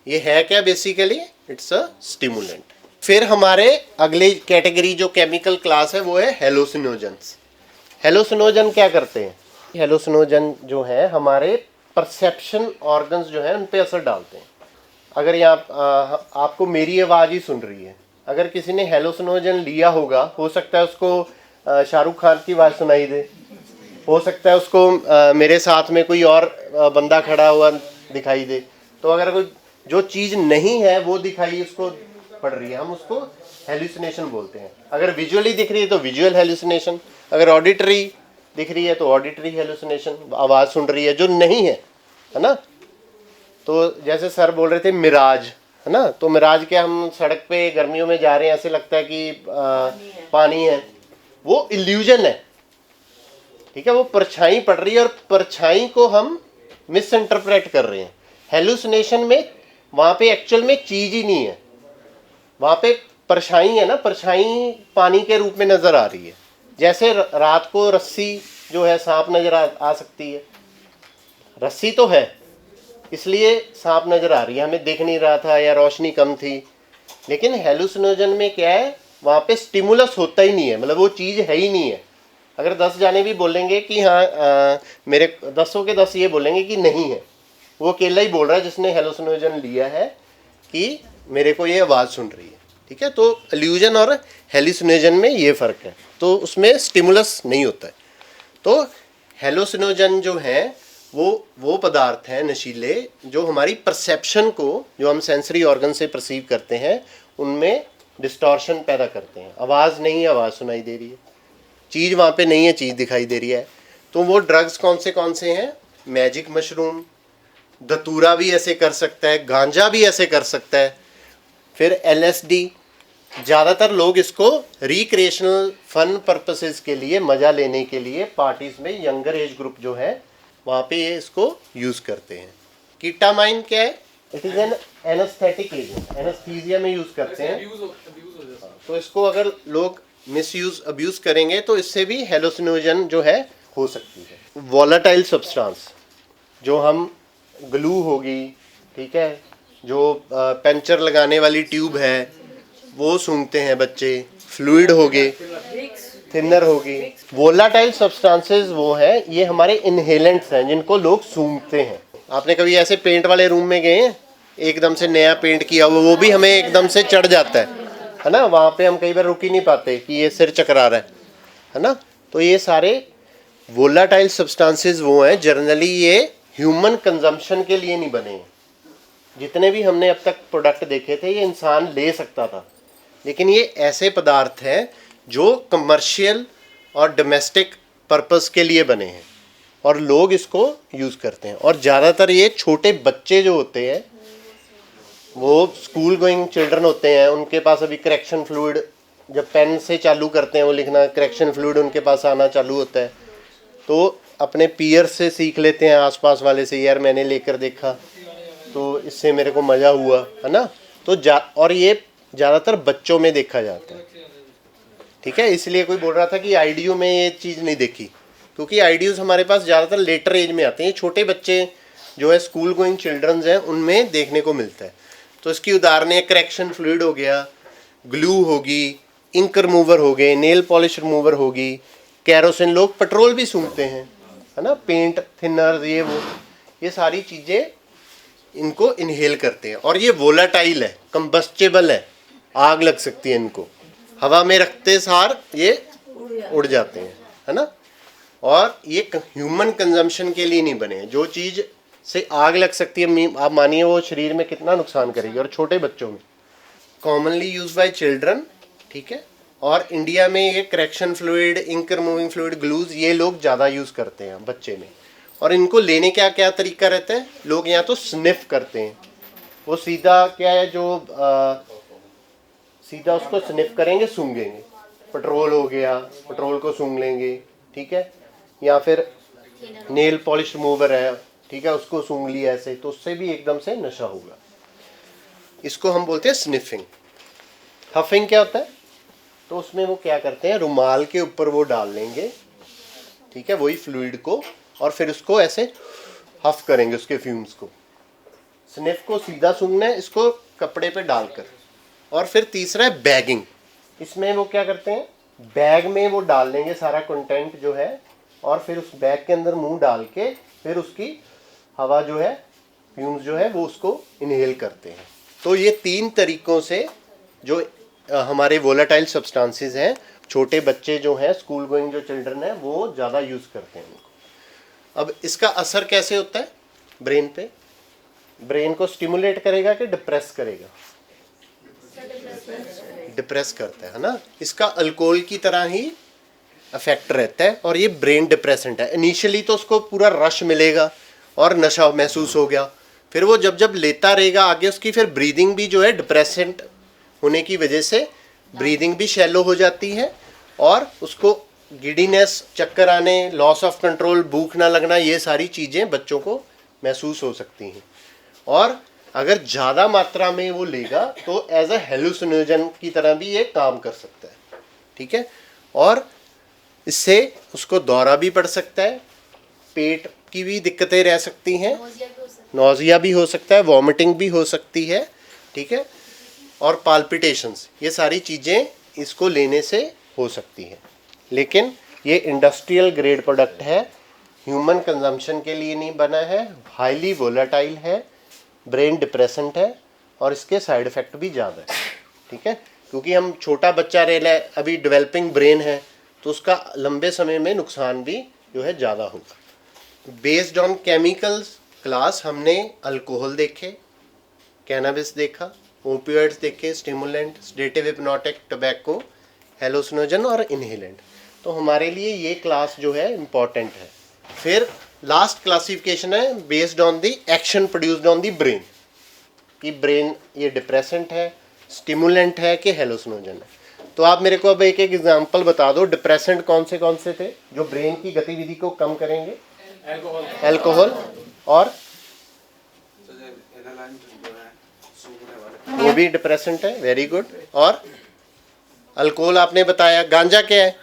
ये है क्या? Basically it's a stimulant. फिर हमारे अगले कैटेगरी जो केमिकल क्लास है वो है हेलोसिनोजेंस। हेलोसिनोजन क्या करते हैं? हेलोसिनोजन जो है हमारे परसेप्शन ऑर्गन्स जो है उन पे असर डालते हैं। अगर यहाँ आपको मेरी आवाज़ ही सुन रही है, अगर किसी ने हेलोसिनोजन लिया होगा, हो सकता है उसको शाहरुख खान की आवाज़ सुनाई दे, हो सकता है उसको मेरे साथ में कोई और बंदा खड़ा हुआ दिखाई दे। तो अगर कोई जो चीज़ नहीं है वो दिखाई उसको पड़ रही है, हम उसको हेलुसिनेशन बोलते हैं। अगर विजुअली दिख रही है तो विजुअल हेलुसिनेशन, अगर ऑडिटरी दिख रही है तो ऑडिटरी हेलुसिनेशन, आवाज़ सुन रही है जो नहीं है ना। तो जैसे सर बोल रहे थे मिराज, है ना। तो मिराज क्या, हम सड़क पे गर्मियों में जा रहे हैं, ऐसे लगता है कि पानी है, वो इल्यूजन है, ठीक है। वो परछाई पड़ रही है और परछाई को हम मिस इंटरप्रेट कर रहे हैं। हेलुसिनेशन में वहाँ पे एक्चुअल में चीज़ ही नहीं है, वहाँ पे परछाई है ना, परछाई पानी के रूप में नजर आ रही है। जैसे रात को रस्सी जो है सांप नजर आ सकती है, रस्सी तो है इसलिए सांप नजर आ रही है, हमें दिख नहीं रहा था या रोशनी कम थी। लेकिन हेलुसिनोजन में क्या है, वहाँ पे स्टिमुलस होता ही नहीं है, मतलब वो चीज़ है ही नहीं है। अगर 10 जाने भी बोलेंगे कि हाँ मेरे 10 के 10 ये बोलेंगे कि नहीं है, वो अकेला ही बोल रहा है जिसने हेलुसिनोजन लिया है कि मेरे को ये आवाज़ सुन रही है। ठीक है, तो इल्यूजन और हेलुसिनोजन में ये फ़र्क है, तो उसमें स्टिमुलस नहीं होता है। तो हेलुसिनोजन जो है वो पदार्थ हैं नशीले जो हमारी परसेप्शन को, जो हम सेंसरी ऑर्गन से परसीव करते हैं, उनमें डिस्टॉर्शन पैदा करते हैं। आवाज़ नहीं है, आवाज़ सुनाई दे रही है, चीज़ वहाँ पे नहीं है, चीज़ दिखाई दे रही है। तो वो ड्रग्स कौन से हैं? मैजिक मशरूम, धतूरा भी ऐसे कर सकता है, गांजा भी ऐसे कर सकता है, फिर LSD। ज़्यादातर लोग इसको रिक्रिएशनल फन पर्पसेस के लिए, मज़ा लेने के लिए पार्टीज़ में यंगर एज ग्रुप जो है वहाँ पे ये इसको यूज़ करते हैं। कीटामाइन क्या है? It is an anaesthetic agent, anaesthesia में यूज़ करते हैं। abuse हो जाता है। तो इसको अगर लोग मिसयूज अब्यूज़ करेंगे तो इससे भी हेलुसिनोजन जो है हो सकती है। वॉलेटाइल सब्सटेंस जो हम ग्लू होगी, ठीक है, जो पंचर लगाने वाली ट्यूब है वो सूंघते हैं बच्चे, फ्लूइड हो गए, थिनर होगी। वोलाटाइल सब्सटेंसेस वो है, ये हमारे इनहेलेंट्स हैं जिनको लोग सूंघते हैं। आपने कभी ऐसे पेंट वाले रूम में गए हैं, एकदम से नया पेंट किया हुआ, वो भी हमें एकदम से चढ़ जाता है ना, वहाँ पे हम कई बार रुक ही नहीं पाते कि ये सिर चकरा रहा है ना। तो ये सारे वोलाटाइल सब्सटेंसेस वो हैं, जनरली ये ह्यूमन कंजम्पशन के लिए नहीं बने हैं। जितने भी हमने अब तक प्रोडक्ट देखे थे ये इंसान ले सकता था, लेकिन ये ऐसे पदार्थ हैं जो कमर्शियल और डोमेस्टिक पर्पस के लिए बने हैं और लोग इसको यूज़ करते हैं। और ज़्यादातर ये छोटे बच्चे जो होते हैं, वो स्कूल गोइंग चिल्ड्रन होते हैं, उनके पास अभी करेक्शन फ्लूइड, जब पेन से चालू करते हैं वो लिखना, करेक्शन फ्लूइड उनके पास आना चालू होता है, तो अपने पीयर से सीख लेते हैं, आसपास वाले से, यार मैंने लेकर देखा तो इससे मेरे को मज़ा हुआ, है ना। तो और ये ज़्यादातर बच्चों में देखा जाता है। ठीक है, इसलिए कोई बोल रहा था कि आईडीयू में ये चीज़ नहीं देखी, क्योंकि आईडीयूज हमारे पास ज़्यादातर लेटर एज में आते हैं। छोटे बच्चे जो है स्कूल गोइंग चिल्ड्रंस हैं उनमें देखने को मिलता है। तो इसकी उदाहरणें करेक्शन फ्लूइड हो गया, ग्लू होगी, इंक रिमूवर हो गए, नेल पॉलिश रिमूवर होगी, कैरोसिन, लोग पेट्रोल भी सूंघते हैं, है ना, पेंट थिनर, ये सारी चीज़ें इनको इनहेल करते हैं। और ये वोलाटाइल है, कंबस्टेबल है, आग लग सकती है इनको, हवा में रखते सार ये उड़ जाते हैं, है ना। और ये ह्यूमन कंजम्पशन के लिए नहीं बने हैं। जो चीज़ से आग लग सकती है, आप मानिए वो शरीर में कितना नुकसान करेगी, और छोटे बच्चों में। कॉमनली यूज बाय चिल्ड्रन, ठीक है। और इंडिया में ये correction fluid, ink removing fluid, glues, ये लोग ज़्यादा यूज़ करते हैं बच्चे में। और इनको लेने का क्या तरीका रहता है, लोग या तो स्निफ करते हैं, वो सीधा क्या है जो सीधा उसको स्निफ करेंगे, सूंघेंगे। पेट्रोल हो गया, पेट्रोल को सूंघ लेंगे, ठीक है, या फिर नेल पॉलिश रिमूवर है, ठीक है, उसको सूंघ लिया ऐसे, तो उससे भी एकदम से नशा होगा। इसको हम बोलते हैं स्निफिंग। हफिंग क्या होता है, तो उसमें वो क्या करते हैं, रुमाल के ऊपर वो डाल लेंगे, ठीक है, वही फ्लूइड को, और फिर उसको ऐसे हफ करेंगे उसके फ्यूम्स को। स्निफ को सीधा सूंघना है, इसको कपड़े पे डालकर। और फिर तीसरा है बैगिंग। इसमें वो क्या करते हैं, बैग में वो डाल लेंगे सारा कंटेंट जो है, और फिर उस बैग के अंदर मुंह डाल के फिर उसकी हवा जो है, फ्यूम्स जो है, वो उसको इनहेल करते हैं। तो ये 3 तरीकों से जो हमारे वोलाटाइल सब्सटेंसेस हैं, छोटे बच्चे जो हैं, स्कूल गोइंग जो चिल्ड्रन हैं, वो ज़्यादा यूज़ करते हैं उनको। अब इसका असर कैसे होता है ब्रेन पे? ब्रेन को स्टिमुलेट करेगा कि डिप्रेस करेगा? डिप्रेस करता है ना। इसका अल्कोहल की तरह ही इफेक्ट रहता है, और ये ब्रेन डिप्रेसेंट है। इनिशियली तो उसको पूरा रश मिलेगा और नशा महसूस हो गया, फिर वो जब जब लेता रहेगा आगे, उसकी फिर ब्रीदिंग भी जो है, डिप्रेसेंट होने की वजह से ब्रीदिंग भी शैलो हो जाती है, और उसको गिडीनेस, चक्कर आने, लॉस ऑफ कंट्रोल, भूख ना लगना, ये सारी चीज़ें बच्चों को महसूस हो सकती हैं। और अगर ज़्यादा मात्रा में वो लेगा तो एज अ हेलुसिनोजन की तरह भी ये काम कर सकता है, ठीक है। और इससे उसको दौरा भी पड़ सकता है, पेट की भी दिक्कतें रह सकती हैं, नौजिया भी हो सकता है, वॉमिटिंग भी हो सकती है, ठीक है, और पाल्पिटेशंस, ये सारी चीज़ें इसको लेने से हो सकती हैं। लेकिन ये इंडस्ट्रियल ग्रेड प्रोडक्ट है, ह्यूमन कंजम्पशन के लिए नहीं बना है, हाईली वोलेटाइल है, ब्रेन डिप्रेसेंट है और इसके साइड इफ़ेक्ट भी ज़्यादा है, ठीक है। क्योंकि हम छोटा बच्चा रह रहा है, अभी डेवलपिंग ब्रेन है, तो उसका लंबे समय में नुकसान भी जो है ज़्यादा होगा। बेस्ड ऑन केमिकल्स क्लास हमने अल्कोहल देखे, कैनाबिस देखा, ओपियोइड्स देखे, stimulant, sedative, hypnotic, tobacco, hallucinogen और इनहेलेंट। तो हमारे लिए ये क्लास जो है इम्पॉर्टेंट है। फिर लास्ट क्लासिफिकेशन है based on the action produced on the brain, कि ब्रेन ये डिप्रेसेंट है, स्टिमुलेंट है कि हेलुसिनोजन है। तो आप मेरे को अब एक एक एग्जांपल बता दो, डिप्रेसेंट कौन से थे जो ब्रेन की गतिविधि को कम करेंगे? अल्कोहल और वो भी डिप्रेसेंट है, वेरी गुड। और अल्कोहल आपने बताया, गांजा क्या है?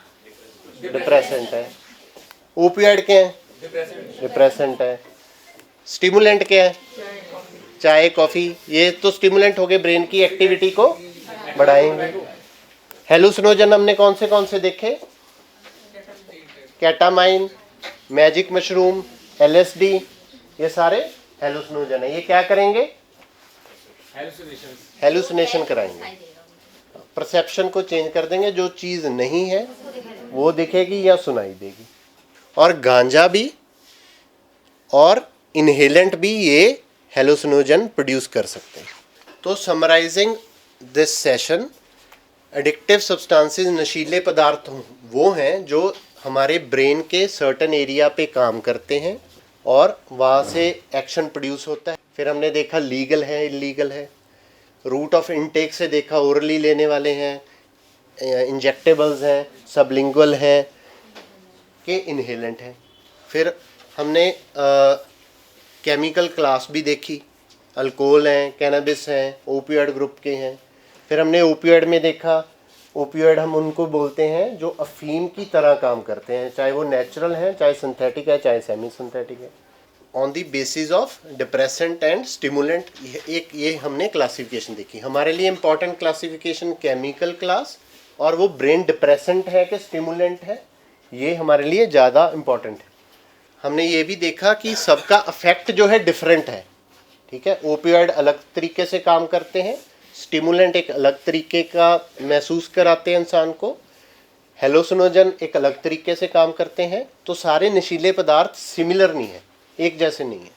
डिप्रेसेंट है। ओपियोइड क्या है? डिप्रेसेंट है। स्टिमुलेंट क्या है? चाय, कॉफ़ी, ये तो स्टिमुलेंट हो गए, ब्रेन की एक्टिविटी को बढ़ाएंगे। हेलुसिनोजन हमने कौन से देखे? केटामाइन, मैजिक मशरूम, LSD, ये सारे हेलुसिनोजन है। ये क्या करेंगे? हेलुसिनेशन कराएंगे, परसेप्शन को चेंज कर देंगे, जो चीज़ नहीं है वो दिखेगी या सुनाई देगी। और गांजा भी और इनहेलेंट भी ये हेलुसिनोजन प्रोड्यूस कर सकते हैं। तो summarising this session, addictive substances, नशीले पदार्थ वो हैं जो हमारे ब्रेन के सर्टेन एरिया पे काम करते हैं और वहाँ से एक्शन प्रोड्यूस होता है। फिर हमने देखा लीगल है, इलीगल है, रूट ऑफ इनटेक से देखा, ओरली लेने वाले हैं, इंजेक्टेबल्स हैं, सबलिंगुअल हैं के इनहेलेंट हैं। फिर हमने केमिकल क्लास भी देखी, अल्कोहल हैं, कैनाबिस हैं, ओपियोइड ग्रुप के हैं। फिर हमने ओपियोइड में देखा, ओपियोइड हम उनको बोलते हैं जो अफीम की तरह काम करते हैं, चाहे वो नेचुरल हैं, चाहे सिंथेटिक है, चाहे सेमी सिंथेटिक है। On the basis of depressant and stimulant, ये हमने क्लासिफिकेशन देखी। हमारे लिए इंपॉर्टेंट क्लासिफिकेशन केमिकल क्लास, और वो ब्रेन डिप्रेसेंट है कि स्टिमुलेंट है, ये हमारे लिए ज़्यादा इम्पॉर्टेंट है। हमने ये भी देखा कि सबका अफेक्ट जो है डिफरेंट है, ठीक है। ओपियोइड अलग तरीके से काम करते हैं, स्टिमुलेंट एक अलग तरीके का महसूस कराते हैं इंसान को, हेलुसिनोजन एक अलग तरीके से काम करते हैं। तो सारे नशीले पदार्थ सिमिलर नहीं है, एक जैसे नहीं है।